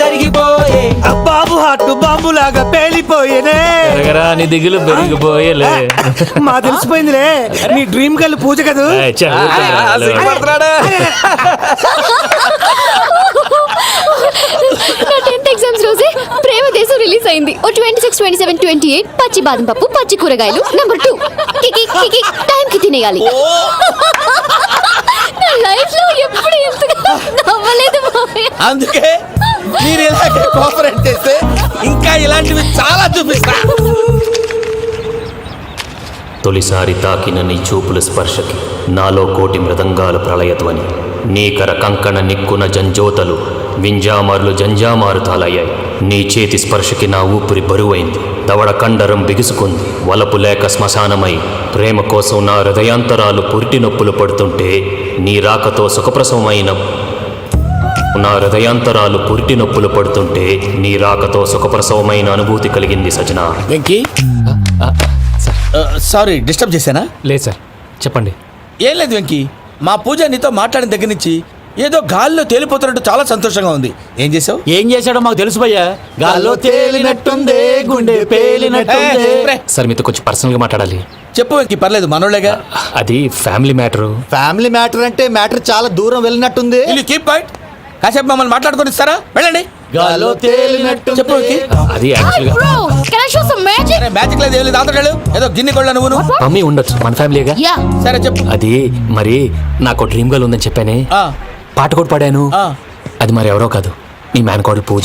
జరిగిపోయే బాబు హార్ట్ బాంబు లాగా పేలిపోయేనే. నీ దిగులు పెరిగిపోయేలే. మా తెలిసిపోయిందిలే, నీ డ్రీమ్ గర్ల్ పూజ కదా. నా 10th ఎగ్జామ్స్ రోజే ప్రేమ దేశం రిలీజ్ అయింది. 26, 27, 28 పచ్చి బాదం పప్పు, పచ్చి కూరగాయలు. నెంబర్ 2 కికి కికి టైం కి తినేయాలి. నా లైఫ్ లో ఎప్పుడు ఇంతగా నవ్వలేదు మామయ్య. అందుకే మీరు ఇలాగే కోఆపరేట్ చేస్తే ఇంకా ఇలాంటివి చాలా చూపిస్తా. తొలిసారి తాకిన నీ చూపుల స్పర్శకి నాలో కోటి మృదంగాల ప్రళయధ్వని. నీకర కంకణ నిక్కున జంజోతలు, వింజామారులు జంజామారుతాలయ్యాయి. నీ చేతి స్పర్శకి నా ఊపిరి బరువైంది, దవడ కండరం బిగుసుకుంది. వలపు లేక శ్మశానమై ప్రేమ కోసం నా హృదయాంతరాలు పురిటి నొప్పులు పడుతుంటే, నీ రాకతో సుఖప్రసవమైన నా హృదయాంతరాలు పురిటి నొప్పులు పడుతుంటే నీ రాకతో సుఖప్రసవమైన అనుభూతి కలిగింది సజనా. వెంకీ, సారీ డిస్టర్బ్ చేశానా? లేదు సార్, చెప్పండి. ఏం లేదు వెంకీ, మా పూజ నీతో మాట్లాడిన దగ్గర నుంచి ఏదో గాల్లో తేలిపోతున్నట్టు చాలా సంతోషంగా ఉంది. ఏం చేసావు? ఏం చేశాడో మాకు తెలుసు భయ్యా. గాల్లో తేలినట్టుంది, గుండె పేలినట్టుంది. సార్ మీతో కొంచెం పర్సనల్ గా మాట్లాడాలి. చెప్పు వెంకీ, పర్లేదు మనోళ్ళేగా. అది ఫ్యామిలీ మ్యాటర్. ఫ్యామిలీ మ్యాటర్ అంటే మ్యాటర్ చాలా దూరం వెళ్ళినట్టుంది. Keep point. కాసేపు మమ్మల్ని మాట్లాడుకొని ఇస్తారా? వెళ్ళండి. గాల్లో తేలినట్టు చెప్పు వెంకీ. అది యాక్చువల్గా Bro, can I show some magic? Magic లేదు, ఏం లేదు. ఆతడాడు ఏదో గిన్నె కొళ్ళ నువ్వు. మమ్మీ ఉండొచ్చు, మన ఫ్యామిలీగా. Yeah. సరే చెప్పు. అది మరి నాకు డ్రీమ్ గర్ల్ ఉందని చెప్పానే, ఆ, పాట కూడా పాడాను. ఆ. అది మరి ఎవరో కాదు, మీ మేనకోడలు పూజ.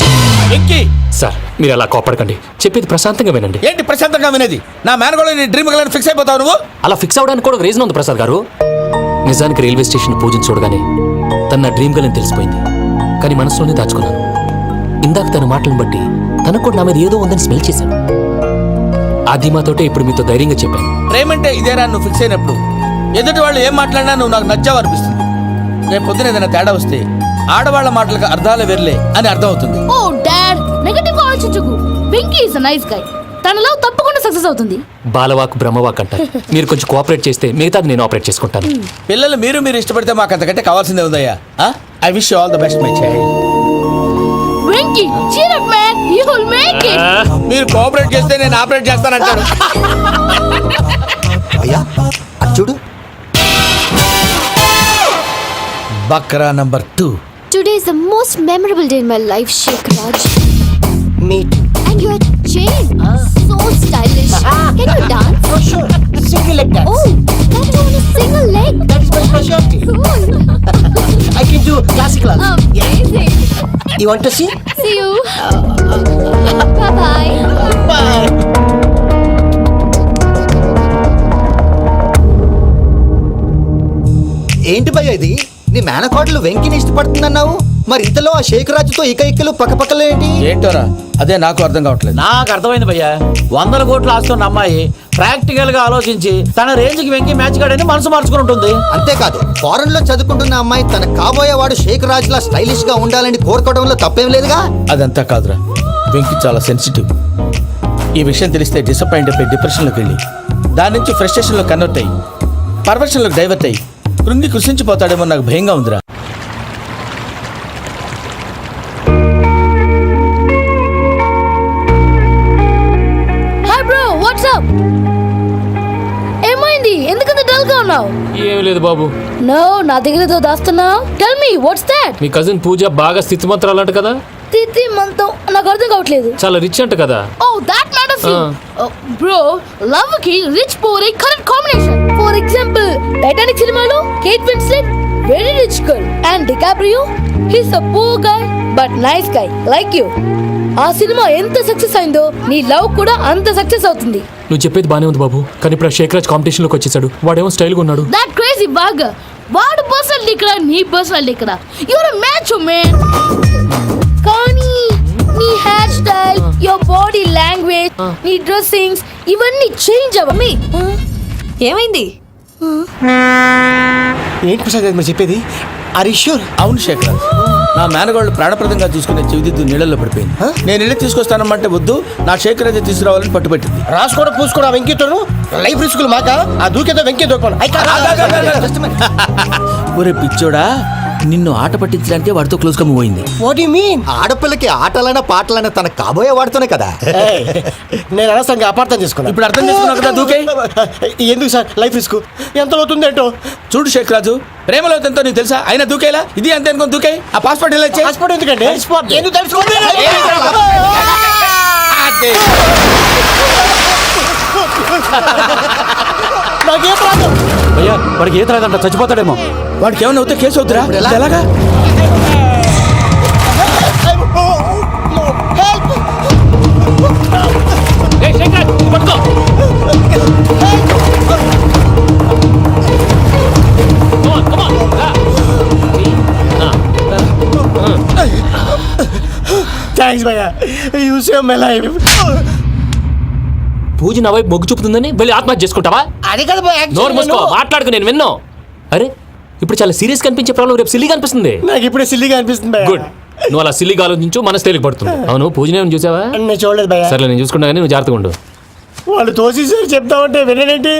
వెంకీ, సార్ మీరు అలా కోపడకండి, చెప్పేది ప్రశాంతంగా వినండి. ఏంటి ప్రశాంతంగా వినేది? నా మేనగోళ నీ డ్రీమ్ గర్ల్ ఫిక్స్ అయిపోతావు నువ్వు. అలా ఫిక్స్ అవడానికి కూడా ఒక రీజన్ ఉంది ప్రసాద్ గారు. నిజానికి రైల్వే స్టేషన్ పూజను చూడగానే తన నా డ్రీమ్ గర్ల్ అని తెలిసిపోయింది, కానీ మనసులోనే దాచుకున్నాను. ఇందాక తన మాటలను బట్టి తనకు కూడా నా మీద ఏదో ఉందని స్మెల్ చేశాను. ఆ ధీమాతోటే ఇప్పుడు మీతో ధైర్యంగా చెప్పాను. ప్రేమంటే ఇదేరా నువ్వు ఫిక్స్ అయినప్పుడు ఎదుటి వాళ్ళు ఏం మాట్లాడినా నువ్వు నాకు నచ్చావు అనిపిస్తుంది. రేపు పొద్దున ఏదైనా తేడా వస్తే ఆడవాళ్ల మాటలకు అర్థాలు వెర్లే అని అర్థం అవుతుంది. Oh, Dad, నెగటివ్ ఆలోచించకు. Venky is a nice guy. తన లవ్ తప్పకుండా సక్సెస్ అవుతుంది. బాలవాక్ బ్రహ్మవాక్ అంటారు. మీరు కొంచెం కోఆపరేట్ చేస్తే మిగతాది నేను ఆపరేట్ చేసుకుంటాను. పిల్లలు మీరు ఇష్టపడితే మాకు అంతకంటే కావాల్సిందే ఉందయ్యా. I wish you all the best my child. Venky, cheer up man, you will make it. మీరు కోఆపరేట్ చేస్తే నేను ఆపరేట్ చేస్తానంటాడు. అయ్యా అది చూడు. Bakra number 2. Today is the most memorable day in my life, Sheikh Raj. Me too. And your chain. so stylish. Can you dance? Oh, sure. Single leg dance. Oh, that too on a single leg. That is my specialty. Cool. I can do classical also. Amazing. You want to see? See you. Bye-bye. Bye. ఏంటి భయ్య ఇది నీ మేనకోడలు వెంకిని ఇష్టపడుతుందన్నావు మరి ఇంతలో ఆ శేఖరాజుతో ఇకలు పక్కపక్కలేంటి ఏంటోరా అదే నాకు అర్థం కావట్లేదు. నాకు అర్థమైంది భయ్యా 100 కోట్లు ఆస్తున్న అమ్మాయి ప్రాక్టికల్ గా ఆలోచించి తన రేంజ్ కి వెంకి మ్యాచ్ కాడని మనసు మార్చుకుని ఉంటుంది. అంతేకాదు ఫారెన్ లో చదువుకుంటున్న అమ్మాయి తన కాబోయేవాడు శేఖరాజ్ లా స్టైలిష్ గా ఉండాలని కోరుకోవడంలో తప్పేం లేదుగా. అదంతా కాదురా, వెంకి చాలా సెన్సిటివ్. ఈ విషయం తెలిస్తే డిసప్పాయింట్ అయిపోయి డిప్రెషన్లోకి వెళ్ళి దాని నుంచి ఫ్రస్ట్రేషన్లో కన్వర్ట్ అయ్యి పర్వర్షన్లోకి డైవర్ట్ అయ్యి కృంగి కృషించిపోతాడేమో నాకు భయంగా ఉందిరా. హాయ్ బ్రో వాట్స్ అప్ ఏమైంది ఎందుకంత డల్ గా ఉన్నావు ఏం లేదు బాబు. నో నా దగ్గర ఏదో దాస్తున్నావు టెల్ మీ వాట్స్ దట్ మీ కజిన్ పూజ బాగా స్థితిమంతరాలంట కదా, తిత్తి మంతం నాకు అర్థం కావట్లేదు చాలా రిచ్ అంట కదా. Oh that matters you bro love కి rich poor a correct combination for example Titanic సినిమాలో Kate Winslet very rich girl and DiCaprio he's a poor guy but nice guy like you. ఆ cinema ఎంత success అయిందో నీ love కూడా అంత success అవుతుంది. నువ్వు చెప్పేది బానే ఉంది బాబు, కానీ ఇప్పుడు శేఖరాజ్ కాంపిటీషన్ లోకి వచ్చేసాడు. వాడేమో స్టైల్ గా ఉన్నాడు. దట్ క్రేజీ బాగ్ వాడు పర్సనాలిటీ ఇక్కడ నీ పర్సనాలిటీ ఇక్కడ యువర్ మ్యాచ్ మ్యాన్. కానీ నీ hair style your body language నీ డ్రెస్సింగ్స్ ఇవన్నీ చేంజ్ అవ్వమి. ఏమైంది? ఏంటి ప్రసాద్ గారు మీరు చెప్పేది? Are you sure? అవును శేఖరాజ్, నా మేనగోళ్ళు ప్రాణప్రదంగా చూసుకునే చెవిదిద్దు నీళ్ళల్లో పడిపోయింది. నేను వెళ్ళి తీసుకొస్తానమ్మంటే వద్దు, నా శేఖరాజే తీసుకురావాలని పట్టుబట్టింది. రాసుకోవడం పూసుకోవడం వెంకీతోను లైఫ్ రిస్కులు మాక ఆ దూకేదో వెంకీ దూకోండి. ఒరే పిచ్చోడా, నిన్ను ఆట పట్టించడానికి వాడితో క్లోజ్ గా మూవ్ అయింది. What you mean? ఆడపిల్లకి ఆటలైనా పాటలైనా తన కాబోయే వాడుతోనే కదా. నేను అనవసరంగా అపార్థం చేసుకున్నా. ఇప్పుడు అర్థం చేసుకున్నావు కదా దూకే. ఎందుకు సార్ లైఫ్ రిస్క్ ఎంత అవుతుంది ఏంటో. చూడు శేఖరాజు, ప్రేమలో ఎంతో నీకు తెలుసా? అయినా దూకేలా ఇది అంతే అనుకో దూకే. ఆ పాస్పోర్ట్ ఎలా ఇచ్చే? పాస్పోర్ట్ ఎందుకండి? ఎందుకు తెలుసుకోండి. నాకేం ప్రాబ్లం? భయ్యా వాడికి ఈత రాదంట, చచ్చిపోతాడేమో. వాడికి ఏమైనా అవుతే కేసు అవుతురా? ఎలాగా? థ్యాంక్స్ భయ్యా, యూ సేవ్ మై లైఫ్. పూజ నా వైపు మొగ్గు చూపుతుందని వెళ్ళి ఆత్మహత్య చేసుకుంటావా? అది కదా నోరు మూసుకో, మాట్లాడుకు, నేను విన్నో. అరే ఇప్పుడు చాలా సీరియస్ కనిపించే ప్రాబ్లం రేపు సిల్లీగా అనిపిస్తుంది. నాకు ఇప్పుడే సిల్లిగా అనిపిస్తుంది. గుడ్, నువ్వు అలా సిల్లీగా ఆలోచించు, మనసు తేలిక పడుతుంది. అవును పూజనే చూసావా? నేను చూడలేదు భయ్యా. సరే నేను చూసుకుంటా కానీ నువ్వు జాగ్రత్తగా ఉండు. వాళ్ళు తోసేసారు చెప్తామంటే వినేంటి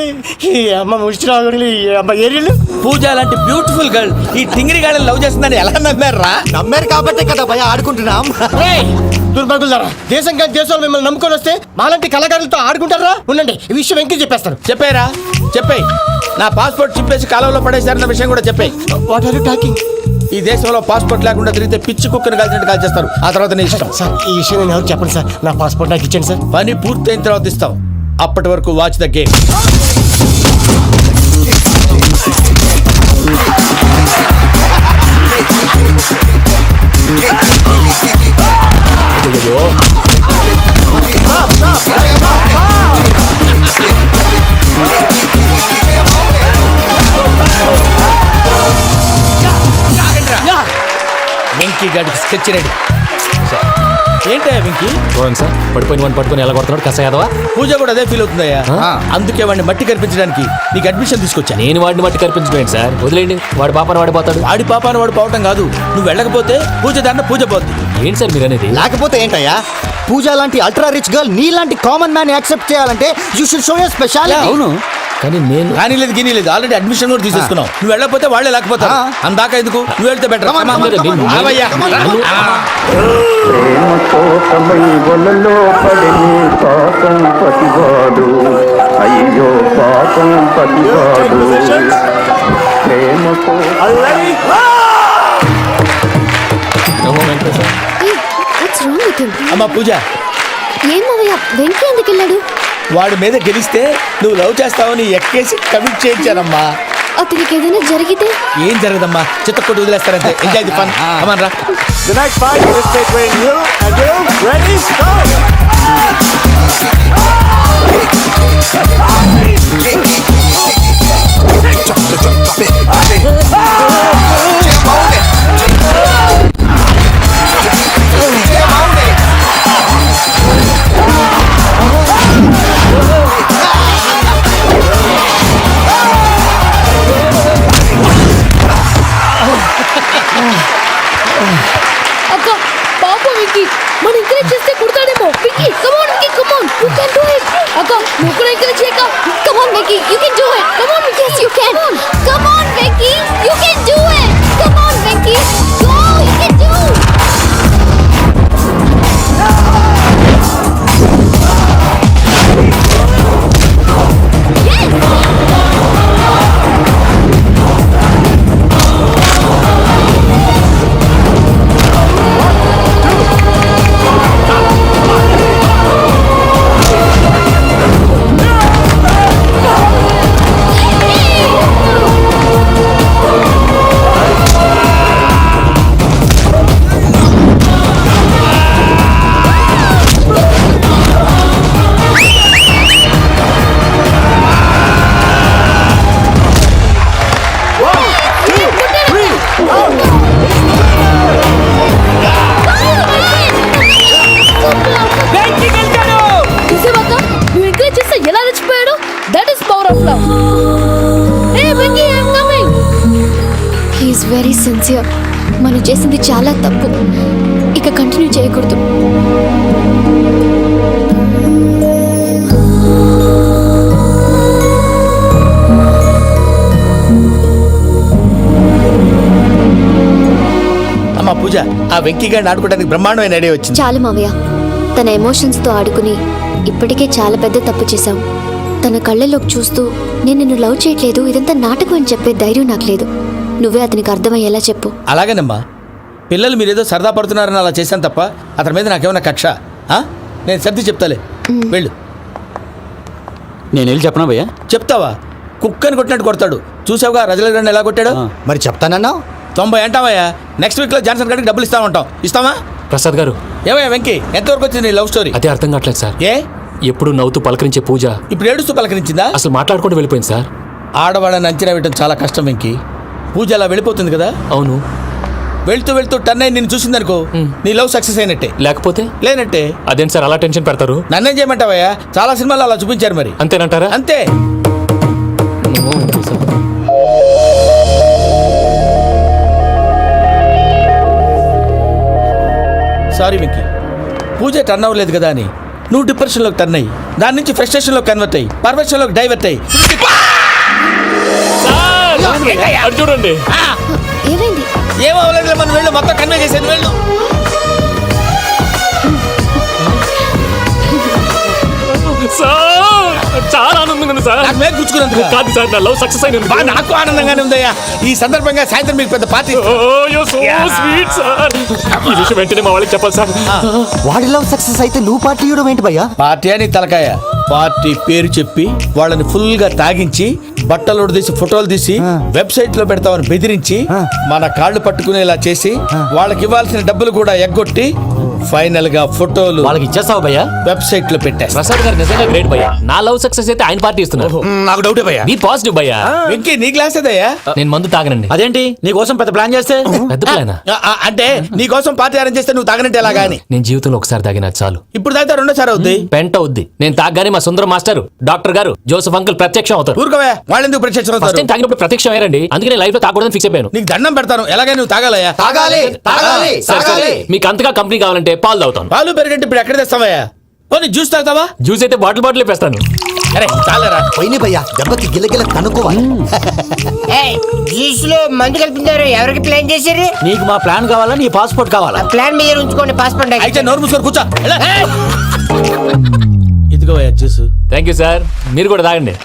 ఈ అమ్మ ముష్టి రాగుడి అమ్మ ఏరియలు. పూజ లాంటి బ్యూటిఫుల్ గర్ల్ ఈ టింగిరి గాళ్ళని లవ్ చేస్తుందని ఎలా నమ్మారా? నమ్మారు కాబట్టే కదా భయ ఆడుకుంటున్నాం. దుర్భగులారా, దేశం కానీ దేశాలు మిమ్మల్ని నమ్ముకొని వస్తే మాలాంటి కళాకారులతో ఆడుకుంటారా? ఉండండి, ఈ విషయం వెంకీ చెప్పేస్తాను. చెప్పారా? చెప్పేయ్. నా పాస్పోర్ట్ చింపేసి కాలంలో పడేశారన్న విషయం కూడా చెప్పేయ్. What are you talking? ఈ దేశంలో పాస్పోర్ట్ లేకుండా తిరిగితే పిచ్చి కుక్కను కాల్చినట్టు కాల్చేస్తారు. ఆ తర్వాత నీ ఇష్టం. సార్ ఈ విషయం నేను ఎవరు చెప్పండి సార్. నా పాస్పోర్ట్ నాకు ఇచ్చండి సార్. పని పూర్తయిన తర్వాత ఇస్తాం. అప్పటి వరకు వాచ్ ద గేమ్. వెంకీ గాడికి స్కెచ్ రెడీ. ఏంటయ్యా వెంకీ? చూడండి సార్, పడిపోయిన వాడిని పట్టుకొని ఎలా కొడుతున్నాడు కస యాదవా. పూజ కూడా అదే ఫీల్ అవుతుందయ్యా. అందుకే వాడిని మట్టి కనిపించడానికి నీకు అడ్మిషన్ తీసుకొచ్చా. నేను వాడిని మట్టి కనిపించడం ఏంటి సార్, వదిలేండి, వాడి పాపను వాడిపోతాడు. వాడి పాపాను వాడు పోవటం కాదు, నువ్వు వెళ్ళకపోతే పూజ దాన్ని పూజ పోద్ది. ఏంటి సార్ మీరు అనేది? లేకపోతే ఏంటయ్యా, పూజ లాంటి అల్ట్రా రిచ్ గర్ల్ నీ లాంటి కామన్ మ్యాన్ యాక్సెప్ట్ చేయాలంటే you should show your speciality. అవును, కానీ నేను కానీ లేదు గిని లేదు, ఆల్రెడీ అడ్మిషన్ కూడా తీసేసుకున్నావు. నువ్వు వెళ్ళకపోతే వాళ్ళే లేకపోతారు. అందాక ఎందుకు, నువ్వు వెళ్తే బెటర్. ప్రేమ కోసమై వలలో పడిని పాపం పతివాడు, అయ్యో పాపం పతివాడు. ప్రేమ Hey, what's wrong with him? అమ్మా పూజ, ఏం మావయ్య వెంకీ ఎందుకు వెళ్ళాడు? వాడి మీద గెలిస్తే నువ్వు లవ్ చేస్తావని ఎక్కేసి కమిట్ చేయించానమ్మా. అతనికి ఏదైనా జరిగితే? ఏం జరగదమ్మా, చిత్తకొట్టు వదిలేస్తారంటే. Enjoy the fun. కమాన్ రా. The next fight is between you and you. Ready, start! అక్క పాపం విక్కీ మన ఎంకరేజ్ చేస్తే కుడతాడేమో. Vicky come on Vicky come on you can do it. అక్క నువ్వు కూడా ఎంకరేజ్ చేయక. Come on Vicky, you can do it. Come on, yes you can. Come on Vicky, you can do it. Come on Vicky, go, you can do. Very sincere. మనం చేసింది చాలా తప్పు, ఇక continue చేయకూడదు. అమ్మా పూజ, ఆ వెంకీ గారిని ఆడుకోవడానికి బ్రహ్మాండమైన ఐడియా వచ్చింది. చాలు మావయ్య, తన ఎమోషన్స్తో ఆడుకుని ఇప్పటికే చాలా పెద్ద తప్పు చేశావు. తన కళ్ళలోకి చూస్తూ నేను నిన్ను లవ్ చేయట్లేదు, ఇదంతా నాటకం అని చెప్పే ధైర్యం నాకు లేదు. నువ్వే అతనికి అర్థమయ్యేలా చెప్పు. అలాగేనమ్మా, పిల్లలు మీరేదో సరదా పడుతున్నారని అలా చేశాను తప్ప అతని మీద నాకేమన్నా కక్ష? నేను సర్ది చెప్తాలే, వెళ్ళు. నేను వెళ్ళి చెప్పనా భయ్యా? చెప్తావా? కుక్కని కొట్టినట్టు కొడతాడు. చూసావుగా రజల గారిని ఎలా కొట్టాడు? మరి చెప్తానన్నావు. 90 అంటావయ్యా. నెక్స్ట్ వీక్లో జాన్సన్ గారికి డబ్బులు ఇస్తామంటాం. ఇస్తావా? ప్రసాద్ గారు, ఏమయ్యా వెంకీ, ఎంతవరకు వచ్చింది నీ లవ్ స్టోరీ? అదే అర్థం కావట్లేదు సార్. ఏ ఎప్పుడు నవ్వుతూ పలకరించే పూజ ఇప్పుడు ఏడుస్తూ పలకరించిందా? అసలు మాట్లాడుకుంటూ వెళ్ళిపోయింది సార్. ఆడవాళ్ళని అంచనా వేయడం చాలా కష్టం వెంకీ. పూజ అలా వెళ్ళిపోతుంది కదా. అవును. వెళ్తూ వెళ్తూ టర్న్ అయి నిన్ను చూసిందనుకో, నీ లవ్ సక్సెస్ అయినట్టే. లేకపోతే లేనట్టే. అదేంటి సార్ అలా టెన్షన్ పెడతారు? నన్నేం చేయమంటావయ్యా, చాలా సినిమాలు అలా చూపించారు. మరి అంతేనంటారా? అంతే. సారీ వెంకీ, పూజ టర్న్ అవ్వలేదు కదా అని నువ్వు డిప్రెషన్లోకి టర్న్ అయ్యి, దాని నుంచి ఫ్రస్ట్రేషన్లోకి కన్వర్ట్ అయ్యి, పర్వర్షన్లోకి డైవర్ట్ అయ్యి. చూడండి ఏమైంది? ఏమవ్వలేదు, మనం వెళ్ళు, మొత్తం కన్వే చేసేది. వెళ్ళు. చాలా ఆనందంగా ఉంది సార్. నాకు మీద గుచ్చుకున్నందుకు కాదు సార్, నా లవ్ సక్సెస్ అయినందుకు. నాకు ఆనందంగానే ఉందయ్యా. ఈ సందర్భంగా సాయంత్రం మీకు పెద్ద పార్టీ. Sweet sir. ఈ విషయం వెంటనే మా వాళ్ళకి చెప్పాలి సార్. వాడి లవ్ సక్సెస్ అయితే నువ్వు పార్టీ ఇవ్వడం ఏంటి భయ్యా? పార్టీ అని తలకాయ. పార్టీ పేరు చెప్పి వాళ్ళని ఫుల్ గా తాగించి, బట్టలు తీసి ఫోటోలు తీసి వెబ్సైట్ లో పెడతామని బెదిరించి, మన కాళ్ళు పట్టుకునేలా చేసి, వాళ్ళకి ఇవ్వాల్సిన డబ్బులు కూడా ఎగ్గొట్టి, ఫైనల్ గా ఫోటోలు వాళ్ళకి ఇచ్చేస్తావు భయ్యా? వెబ్సైట్ లో పెట్టా. ప్రసాద్ గారు నిజంగా గ్రేట్ భయ్యా. నా లవ్ సక్సెస్ అయితే ఆయన పార్టీ ఇస్తున్నారు. నాకు డౌటే భయ్యా. బీ పాజిటివ్ భయ్యా. వెంకీ నీ గ్లాస్ ఏదయ్యా? నేను మందు తాగనండి. అదేంటి నీ కోసం పెద్ద ప్లాన్ చేస్తే? పెద్ద ప్లానా? అంటే నీ కోసం పార్టీ అరేంజ్ చేస్తే నువ్వు తాగనంటే ఎలాగా అని. నేను జీవితంలో ఒకసారి తాగినా చాలు. ఇప్పుడు తాగితే రెండోసారి అవుద్ది. పెంట అవుద్ది. నేను తాగగానే మా సుందర మాస్టర్, డాక్టర్ గారు, జోసెఫ్ అంకుల్ ప్రత్యక్షం అవుతారు. ఊరుకోవా, వాళ్ళెందుకు ప్రత్యక్షం అవుతారు? తాగినప్పుడు ప్రత్యక్షం అయ్యారండి. అందుకే నేను లైఫ్ లో తాగకూడదని ఫిక్స్ అయిపోయాను. నీకు దండం పెడతాను, ఎలాగే నువ్వు తాగాలయ్యా. తాగాలి, తాగాలి, తాగాలి. మీకు అంతగా కంపెనీ కావాలంటే పాలు తాగుతాను. పాలు పెరిగంటే ఇప్పుడు ఎక్కడ తెస్తావయ్యా? పోనీ జ్యూస్ తాగుతావా? జ్యూస్ అయితే బాటిల్ బాటిల్ వేస్తాను. అరే చాలరా, పోయిన భయ్యా, దెబ్బకి గిల్లగిల్ల తనుకోవాలి. జ్యూస్ లో మందు కలుపుతున్నారు. ఎవరికి ప్లాన్ చేశారు? నీకు మా ప్లాన్ కావాలా, నీ పాస్పోర్ట్ కావాలా? ప్లాన్ మీద ఉంచుకోండి, పాస్పోర్ట్ అయితే నోరు మూసుకొని కూర్చో. ఇదిగోయా జ్యూస్. Thank you sir. మీరు కూడా తాగండి.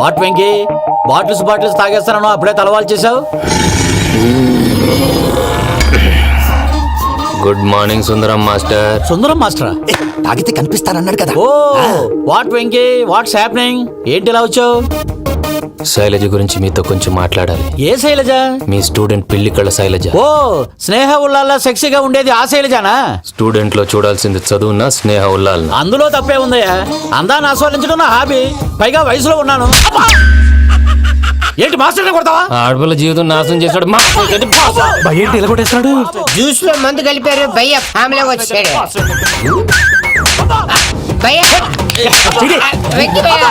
వాట్ వెంకీ బాటిల్స్ తాగేస్తానో అప్పుడే తలవాలు చేసావు. Good morning Sundaram master. Sundaram మాస్టరా? తాగితే కనిపిస్తానన్నాడు కదా. Oh what Venky what's happening? ఏంటి ఇలా వచ్చావు? శైలజ గురించి మీతో కొంచెం మాట్లాడాలి. ఏ శైలజ? మీ స్టూడెంట్ పిల్లి కళ్ళ శైలజ. ఓ స్నేహ ఉల్లాల్లో సెక్సీగా ఉండేది ఆ శైలజానా? స్టూడెంట్ లో చూడాల్సింది చదువున స్నేహ ఉల్లాల్. అందులో తప్పే ఉందయ్యా. అందాన్ని ఆస్వాదించడం నా హాబీ. పైగా వయసులో ఉన్నాను. అబ్బా! ఏంటి మాస్టర్ కొడతావా? ఆడపిల్ల జీవితం నాశనం చేశాడు. ఏంటి ఇలా కొట్టేస్తున్నాడు? జ్యూస్ లో మందు కలిపారు భయ్య ఫ్యామిలీ వచ్చాడు. భయ్య వెక్కి భయ్య.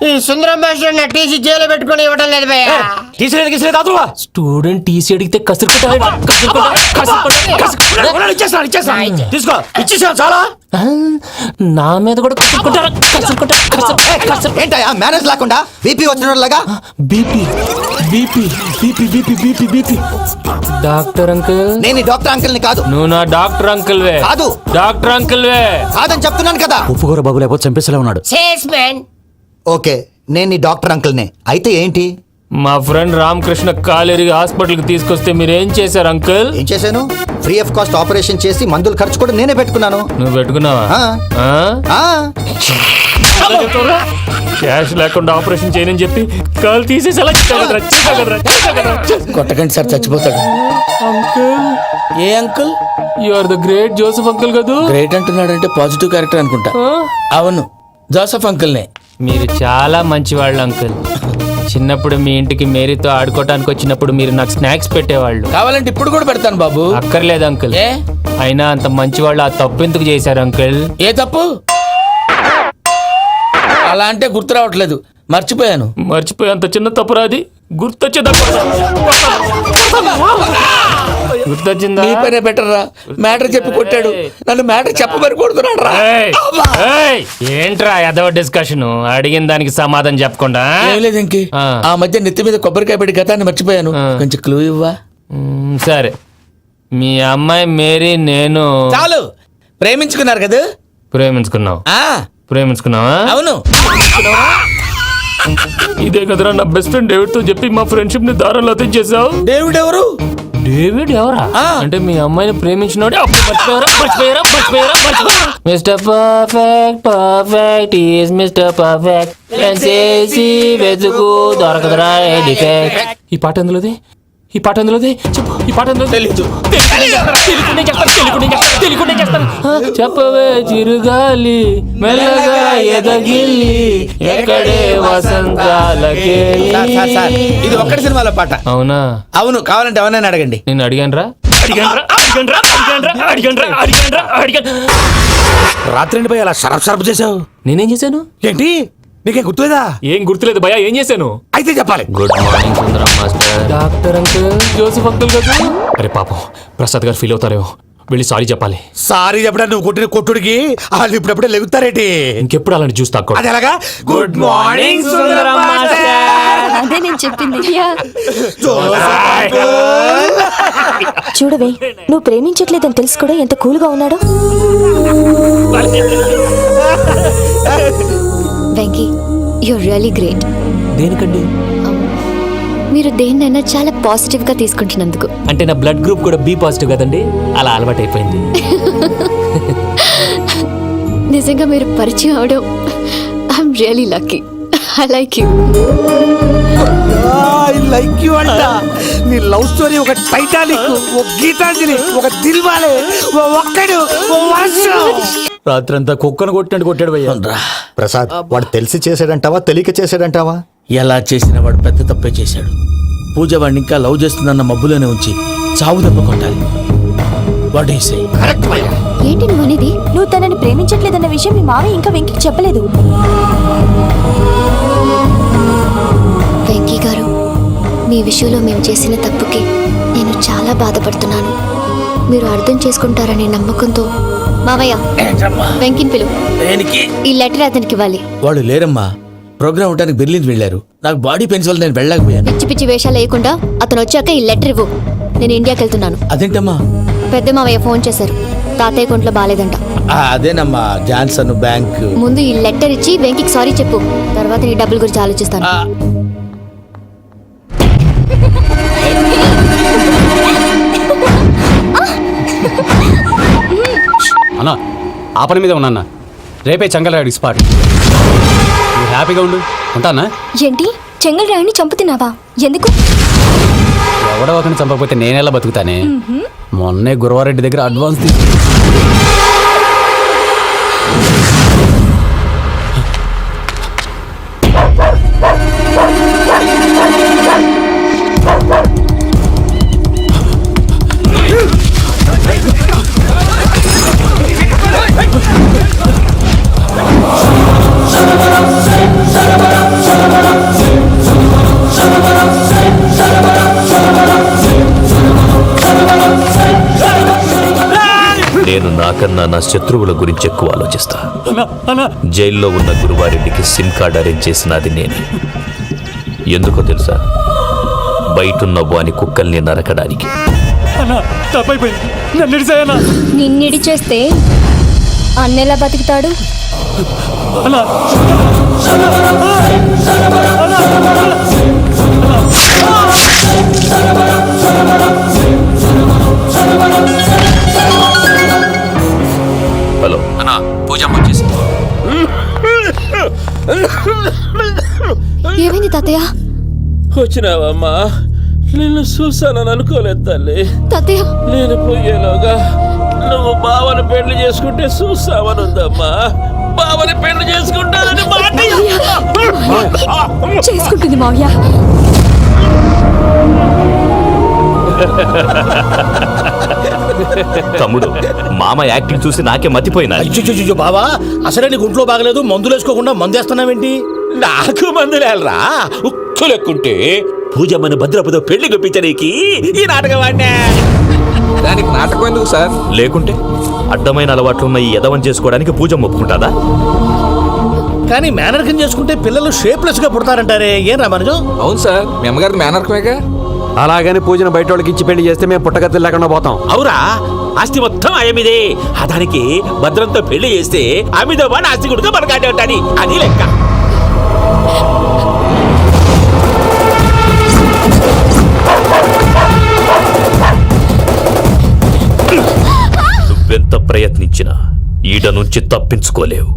ఈ సుందరం మాస్టర్ నా టీసీ జైలు పెట్టుకొని ఇవ్వడం లేదు భయ్య. స్టూడెంట్ టీసీ అడిగితే తీసుకో ఇచ్చేసాను చాలా. నా మీద కూడా ఏంటయ్యా మేనేజ్ లేకుండా బీపీ వచ్చినలాగా? BP BP BP BP BP BP. Doctor uncle. నేను ఈ డాక్టర్ అంకుల్ ని కాదు. నువ్వు నా డాక్టర్ అంకుల్ వే. కాదు. డాక్టర్ అంకుల్ వే కాదని చెప్తున్నాను కదా. ఉప్పుకూర బాబు లేకపోతే చంపేసేలా ఉన్నాడు. ఓకే నేను ఈ డాక్టర్ అంకుల్ నే. అయితే ఏంటి? మా ఫ్రెండ్ రామకృష్ణ కాలేరికి హాస్పిటల్ కి తీసుకొస్తే మీరు ఏం చేశారు అంకుల్? ఏం చేశాను? ఫ్రీ ఆఫ్ కాస్ట్ ఆపరేషన్ చేసి మందుల ఖర్చు కూడా నేనే పెట్టుకున్నాను. నువ్వు పెట్టుకున్నావా? క్యాష్ లేకుండా ఆపరేషన్ చేయనని చెప్పి కాల్ తీసేసి కొట్టకండి సార్, చచ్చిపోతాడు. ఏ uncle? You are the great Joseph uncle కదా. గ్రేట్ అంటున్నాడంటే పాజిటివ్ క్యారెక్టర్ అనుకుంటా. అవును జోసెఫ్ అంకుల్నే. మీరు చాలా మంచివాళ్ళు అంకుల్. చిన్నప్పుడు మీ ఇంటికి మేరీతో ఆడుకోవటానికి వచ్చినప్పుడు మీరు నాకు స్నాక్స్ పెట్టేవాళ్ళు. కావాలంటే ఇప్పుడు కూడా పెడతాను బాబు. అక్కర్లేదు అంకుల్. ఏ? అయినా అంత మంచివాళ్ళు ఆ తప్పు ఎందుకు చేశారు అంకుల్? ఏ తప్పు? అలా అంటే గుర్తు రావట్లేదు, మర్చిపోయాను. మర్చిపోయేంత చిన్న తప్పురాది గుర్తొచ్చేదా? గుర్తొచ్చిందా? నీ పనే బెటర్ రా. మ్యాటర్ చెప్పి కొట్టాడు, నన్ను మ్యాటర్ చెప్పమని కొడుతున్నాడు రా. ఏంట్రా ఎదవ డిస్కషన్? అడిగిన దానికి సమాధానం చెప్పకుండా. ఏం లేదు ఇంకే. ఆ మధ్య నెత్తి మీద కొబ్బరికాయ పెట్టి గతాన్ని మర్చిపోయాను. కొంచెం క్లూ ఇవ్వా? సరే, మీ అమ్మాయి మేరీ నేను చాలు. ప్రేమించుకున్నారు కదా? ప్రేమించుకున్నావు. ప్రేమించుకున్నావా? అవును. ఇదే కదరా నా బెస్ట్ ఫ్రెండ్ డేవిడ్ తో చెప్పి మా ఫ్రెండ్షిప్ ని దారంలో తెచ్చేసావు. డేవిడ్ ఎవరు? డేవిడ్ ఎవరా? అంటే మీ అమ్మాయిని ప్రేమించినోడే. Mister perfect perfect is mister perfect చేసి వెతుకు దొరకదురా డిఫెక్ట్. ఈ పాట ఎందులోది? ఈ పాట ఎందులోది? చెప్పు. ఈ పాట ఎందులో? తెలీదు. చెప్పవే చిరుగాలి మెల్లగా ఎదగిల్లి ఎక్కడే వసంతాలకే. ఇది ఒక్కటి సినిమాలో పాట. అవునా? అవును. కావాలంటే ఎవరైనా అడగండి. నేను అడిగాను రా. రాత్రి పోయి అలా షరఫ్ చేసావు. నేనేం చేశాను? ఏంటి నీకేం గుర్తులేదా? ఏం గుర్తులేదు భయ్యా. ఏం చేశాను? అయితే చెప్పాలి. Good morning Sundaram master. Doctor uncle Joseph uncle కదా. అరే పాపం ప్రసాద్ గారు ఫీల్ అవుతారేమో. వెళ్ళి సారీ చెప్పాలి. సారీ చెప్పడా? నువ్వు కొట్టిన కొట్టుడికి వాళ్ళు ఇప్పుడప్పుడే లెగుతారేటి. ఇంకెప్పుడు అలాంటి జ్యూస్ తాక్కో. అది ఎలాగా? Good morning Sundaram master. అదే నేను చెప్పింది. చూడవే, నువ్వు ప్రేమించట్లేదని తెలుసు కూడా ఎంత కూల్గా ఉన్నాడో. Venky, you're really great. దేనికండి? మీరు దేన్నైనా చాలా పాజిటివ్ గా తీసుకుంటున్నందుకు. అంటే నా బ్లడ్ గ్రూప్ కూడా బి పాజిటివ్ కదండి, అలా అలవాటు అయిపోయింది. నిజంగా మీరు పరిచయం అవడం I'm really lucky. I like you. I like you అంట. నీ లవ్ స్టోరీ ఒక టైటానిక్, ఒక గీతాంజలి, ఒక దిల్వాలే, ఒక్కడు రాత్రంతా కుక్కను కొట్టినట్టు కొట్టాడు భయ్యా. ప్రసాద్, వాడు తెలిసి చేసాడంటావా తెలియక చేసాడంటావా? ఎలా చేసినా వాడు పెద్ద తప్పే చేశాడు. పూజ వాడిని ఇంకా లవ్ చేస్తుందన్న మబ్బులోనే ఉంచి చావు దెబ్బ కొట్టాలి. What you say? ఏంటి నువ్వు అనేది? నువ్వు తనని ప్రేమించట్లేదన్న విషయం మీ మామయ్య ఇంకా వెంకీకి చెప్పలేదు. వెంకీ గారు, మీ విషయంలో మేము చేసిన తప్పుకి నేను చాలా బాధపడుతున్నాను. మీరు అర్థం చేసుకుంటారనే నమ్మకంతో మావయ్య వెంకిని పిలువు. ఈ లెటర్ అతనికి ఇవ్వాలి. వాడు లేరమ్మా, ప్రోగ్రామ్ ఉండడానికి బెర్లిన్ వెళ్ళారు. నాకు బాడీ పెయిన్స్ వల్ల నేను వెళ్ళలేకపోయాను. పిచ్చి పిచ్చి వేషాలు వేయకుండా అతను వచ్చాక ఈ లెటర్ ఇవ్వు. నేను ఇండియాకి వెళ్తున్నాను. అదేంటమ్మా? పెద్ద మావయ్య ఫోన్ చేశారు. తాతయ్య కొంట్లో బాలేదంట. అదేనమ్మా జాన్సన్ బ్యాంక్. ముందు ఈ లెటర్ ఇచ్చి వెంకికి సారీ చెప్పు, తర్వాత నీ డబ్బుల గురించి ఆలోచిస్తాను. అన్నా ఆ పని మీద ఉన్నా, రేపే చంగలరాయుడికి స్పాట్. నువ్వు హ్యాపీగా ఉండు, ఉంటానా? ఏంటి చెంగల్ రాయుడిని చంపుతున్నావా? ఎందుకు? ఎవడో ఒకరిని చంపకపోతే నేనెలా బతుకుతానే? మొన్నే గురవారెడ్డి దగ్గర అడ్వాన్స్ తీసుకు. నేను నాకన్నా నా శత్రువుల గురించి ఎక్కువ ఆలోచిస్తా. జైల్లో ఉన్న గురువారెడ్డికి సిమ్ కార్డ్ అరేంజ్ చేసినది నేనే. ఎందుకో తెలుసా? బయటున్న వాని కుక్కల్ని నరకడానికి. నిన్నిడి చేస్తే అన్నెలా బతుకుతాడు? హలో అన్నా పూజమ్మ వచ్చేసి. ఏమైంది తాతయ్య? వచ్చినావమ్మా, నిన్ను చూసానని అనుకోలేదు తల్లి. తాతయ్య నేను పోయేలోగా నువ్వు బావని పెళ్లి చేసుకుంటే చూసావని ఉందమ్మా. బావని పెళ్లి చేసుకుంటానని మాట చేసుకుంటుంది మావయ్య. తమ్ముడు, మామ యాక్టింగ్ చూసి నాకే మతిపోయినా. అయ్యో బావా, అసలే నీకు ఒంట్లో బాగలేదు, మందులు వేసుకోకుండా మందు వేస్తున్నావేంటి? నాకు మందులేలరా, ఉక్కు లెక్కుంటే పూజమ్మని భద్రపదో పెళ్లి గొప్పించడానికి ఈ నాటకం వాడినా. దానికి నాటకం ఎందుకు సార్? లేకుంటే అడ్డమైన అలవాట్లున్న ఈ యదవం చేసుకోవడానికి పూజ ఒప్పుకుంటాదా? కానీ మేనర్కం చేసుకుంటే పిల్లలు షేప్లెస్ గా పుడతారంటారే, ఏం రామానుజు? అవును సార్, మీ అమ్మగారిది మేనర్కమేగా. అలాగని పూజను బయట వాళ్ళకి ఇచ్చి పెళ్లి చేస్తే మేము పుట్టగతి లేకుండా పోతాం. అవురా, ఆస్తి మొత్తం ఆయమిదే. దానికి భద్రంతో పెళ్లి చేస్తే ఆమెతో పాటు ఆస్తి గుడిగా మనకాడే ఉంటాని, అది లెక్క. నువ్వెంత ప్రయత్నించినా ఈడ నుంచి తప్పించుకోలేవు.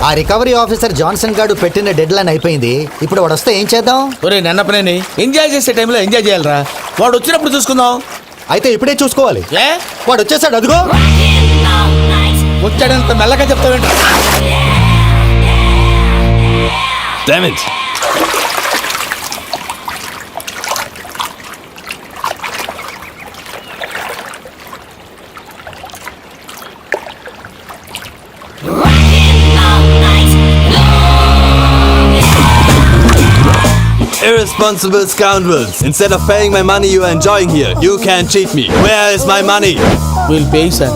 ఆ రికవరీ ఆఫీసర్ జాన్సన్ గారు పెట్టిన డెడ్ లైన్ అయిపోయింది. ఇప్పుడు వాడు వస్తే ఏం చేద్దాం? ఒరే నన్నపనేని, ఎంజాయ్ చేసే టైంలో ఎంజాయ్ చేయాలరా. వాడు వచ్చినప్పుడు చూసుకుందాం. అయితే ఇప్పుడే చూసుకోవాలి. ఏ వాడు వచ్చేసాడు, అదిగో. వచ్చాడంత మెల్లగా చెప్తావేంటి? Irresponsible scoundrels. Instead of paying my money you are enjoying here, you can't cheat me. Where is my money? Will pay sir.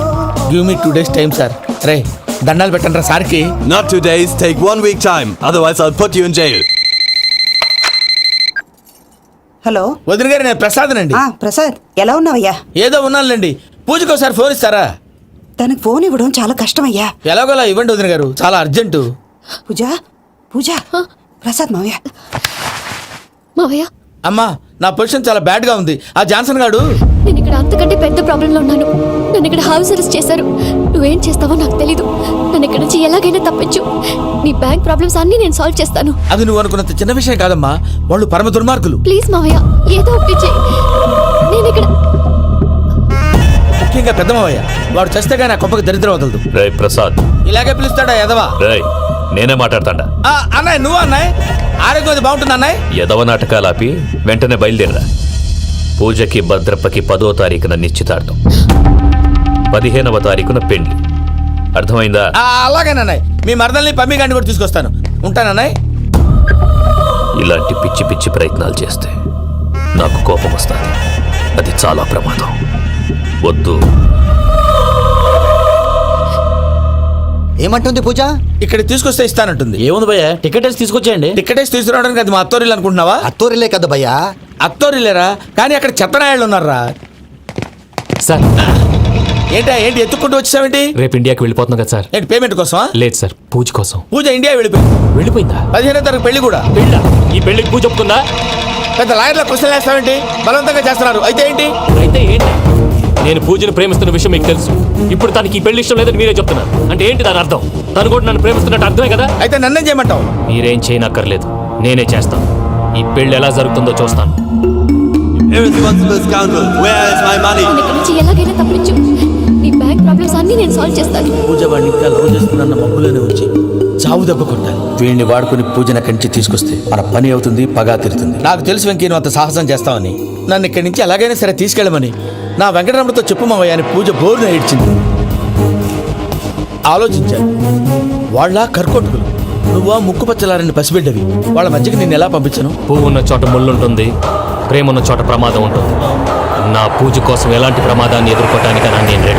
Give me 2 days time sir. రే దండాలు పెట్టండి రా సార్కి. Not 2 days, take 1 week time. Otherwise I'll put you in jail. Hello వదిన గారు, నేను ప్రసాదనండి. ప్రసాద్, ఎలా ఉన్నావయ్యా? ఏదో ఉన్నానులేండి. పూజకి ఒకసారి ఫోన్ ఇస్తారా? తనకు ఫోన్ ఇవ్వడం చాలా కష్టమయ్యా. ఎలాగోలా ఇవ్వండి వదిన గారు, చాలా అర్జెంటు. పూజ పూజ, ప్రసాద్ మావయ్య. మావయ్య అమ్మా, నా పొజిషన్ చాలా బ్యాడ్ గా ఉంది. ఆ జాన్సన్ గాడు. నేను ఇక్కడ అంతకంటే పెద్ద ప్రాబ్లంలో ఉన్నాను. నన్ను ఇక్కడ హౌస్ అరెస్ట్ చేశారు. నువ్వేం చేస్తావో నాకు తెలీదు. నన్ను ఇక్కడ నుంచి ఎలాగైనా తప్పించు. నీ బ్యాంక్ ప్రాబ్లమ్స్ అన్ని నేను సాల్వ్ చేస్తాను. అది నువ్వు అనుకున్నంత చిన్న విషయం కాదమ్మా. వాళ్ళు పరమ దుర్మార్గులు. ప్లీజ్ మావయ్య, ఏదో ఒకటి చెయ్యి. నేను ఇక్కడ ముఖ్యంగా పెద్ద మావయ్య, వాడు చస్తే కానీ ఆ కొంపకి దరిద్రం వదలదు. రేయ్ ప్రసాద్. ఇలాగే పిలుస్తాడా ఎదవా? రేయ్, నేనే మాట్లాడతాడా? అన్నయ్య, నువ్వు అన్నయ్య. ఆరోగ్యం అది బాగుంటుంది అన్నయ్య. యదవ నాటకాలు ఆపి వెంటనే బయలుదేరరా. పూజకి భద్రప్పకి 10వ తారీఖున నిశ్చితార్థం, 15వ తారీఖున పెండ్లి. అర్థమైందా? అలాగేనన్నయ్య. మీ మరదల్ని పమ్మి గాండి కూడా తీసుకొస్తాను. ఉంటానన్నయ్య. ఇలాంటి పిచ్చి పిచ్చి ప్రయత్నాలు చేస్తే నాకు కోపం వస్తుంది. అది చాలా ప్రమాదం. వద్దు. ఏమంటుంది పూజ? ఇక్కడ తీసుకొస్తే ఇస్తానంటుంది. ఏముంది భయ్య, టికెట్ వేసి తీసుకొచ్చేయండి. టికెట్ వేసి తీసుకురావడానికి అది మా అత్తోరిల్లు అనుకుంటున్నావా? అత్తోరిలే కదా భయ్యా. అత్తోరిల్లేరా, కానీ అక్కడ చెత్తనాయాళ్ళు ఉన్నారా సార్ ఏంటి ఎత్తుక్కుంటూ వచ్చావేంటి? రేపు ఇండియాకి వెళ్ళిపోతున్నా కదా సార్. ఏంటి పేమెంట్ కోసమా? లేదు సార్, పూజ కోసం. పూజ ఇండియా వెళ్ళిపోయిందా? 15వ తారీఖు పెళ్లి కూడా. ఈ పెళ్లికి పూజ ఒప్పుకుందా? పెద్ద లాయర్ల క్వశ్చన్ వేస్తావేంటి? బలవంతంగా చేస్తున్నారు. అయితే ఏంటి? నేను పూజను ప్రేమిస్తున్న విషయం మీకు తెలుసు. ఇప్పుడు తనకి ఈ పెళ్లి ఇష్టం లేదని మీరే చెప్తున్నారు. అంటే ఏంటి దాని అర్థం? తను కూడా నన్ను ప్రేమిస్తున్నట్టు అర్థమే కదా. అయితే నన్నేం చేయమంటావు? మీరేం చేయనక్కర్లేదు, నేనే చేస్తాను. ఈ పెళ్లి ఎలా జరుగుతుందో చూస్తాను. Irresponsible scoundrel, where is my money? నన్ను ఇక్కడి నుంచి ఎలాగైనా తప్పించు. నీ బ్యాంక్ ప్రాబ్లమ్స్ అన్ని నేను సాల్వ్ చేస్తాను. పూజ వాడిని ఇంకా లవ్ చేస్తున్న మబ్బులోనే వచ్చి చావు దెబ్బ కొట్టాలి. వీడిని వాడుకుని పూజన కంచి తీసుకొస్తే మన పని అవుతుంది, పగా తీరుతుంది. నాకు తెలుసు వెంకీ నువ్వు అంత సాహసం చేస్తావని. నన్ను ఇక్కడి నుంచి ఎలాగైనా సరే తీసుకెళ్ళమని నా వెంకటరమణతో చెప్పు మావయ్య అని పూజ బోరున ఏడ్చింది. ఆలోచించాను, వాళ్ళ కర్కోటకులు, నువ్వా ముక్కుపచ్చలారని పసిబిడ్డవి. వాళ్ళ మధ్యకి నేను ఎలా పంపించను? పువ్వు ఉన్న చోట ముళ్ళుంటుంది, ప్రేమ ఉన్న చోట ప్రమాదం ఉంటుంది. నా పూజ కోసం ఎలాంటి ప్రమాదాన్ని ఎదుర్కోవటానికైనా నేను రెడీ.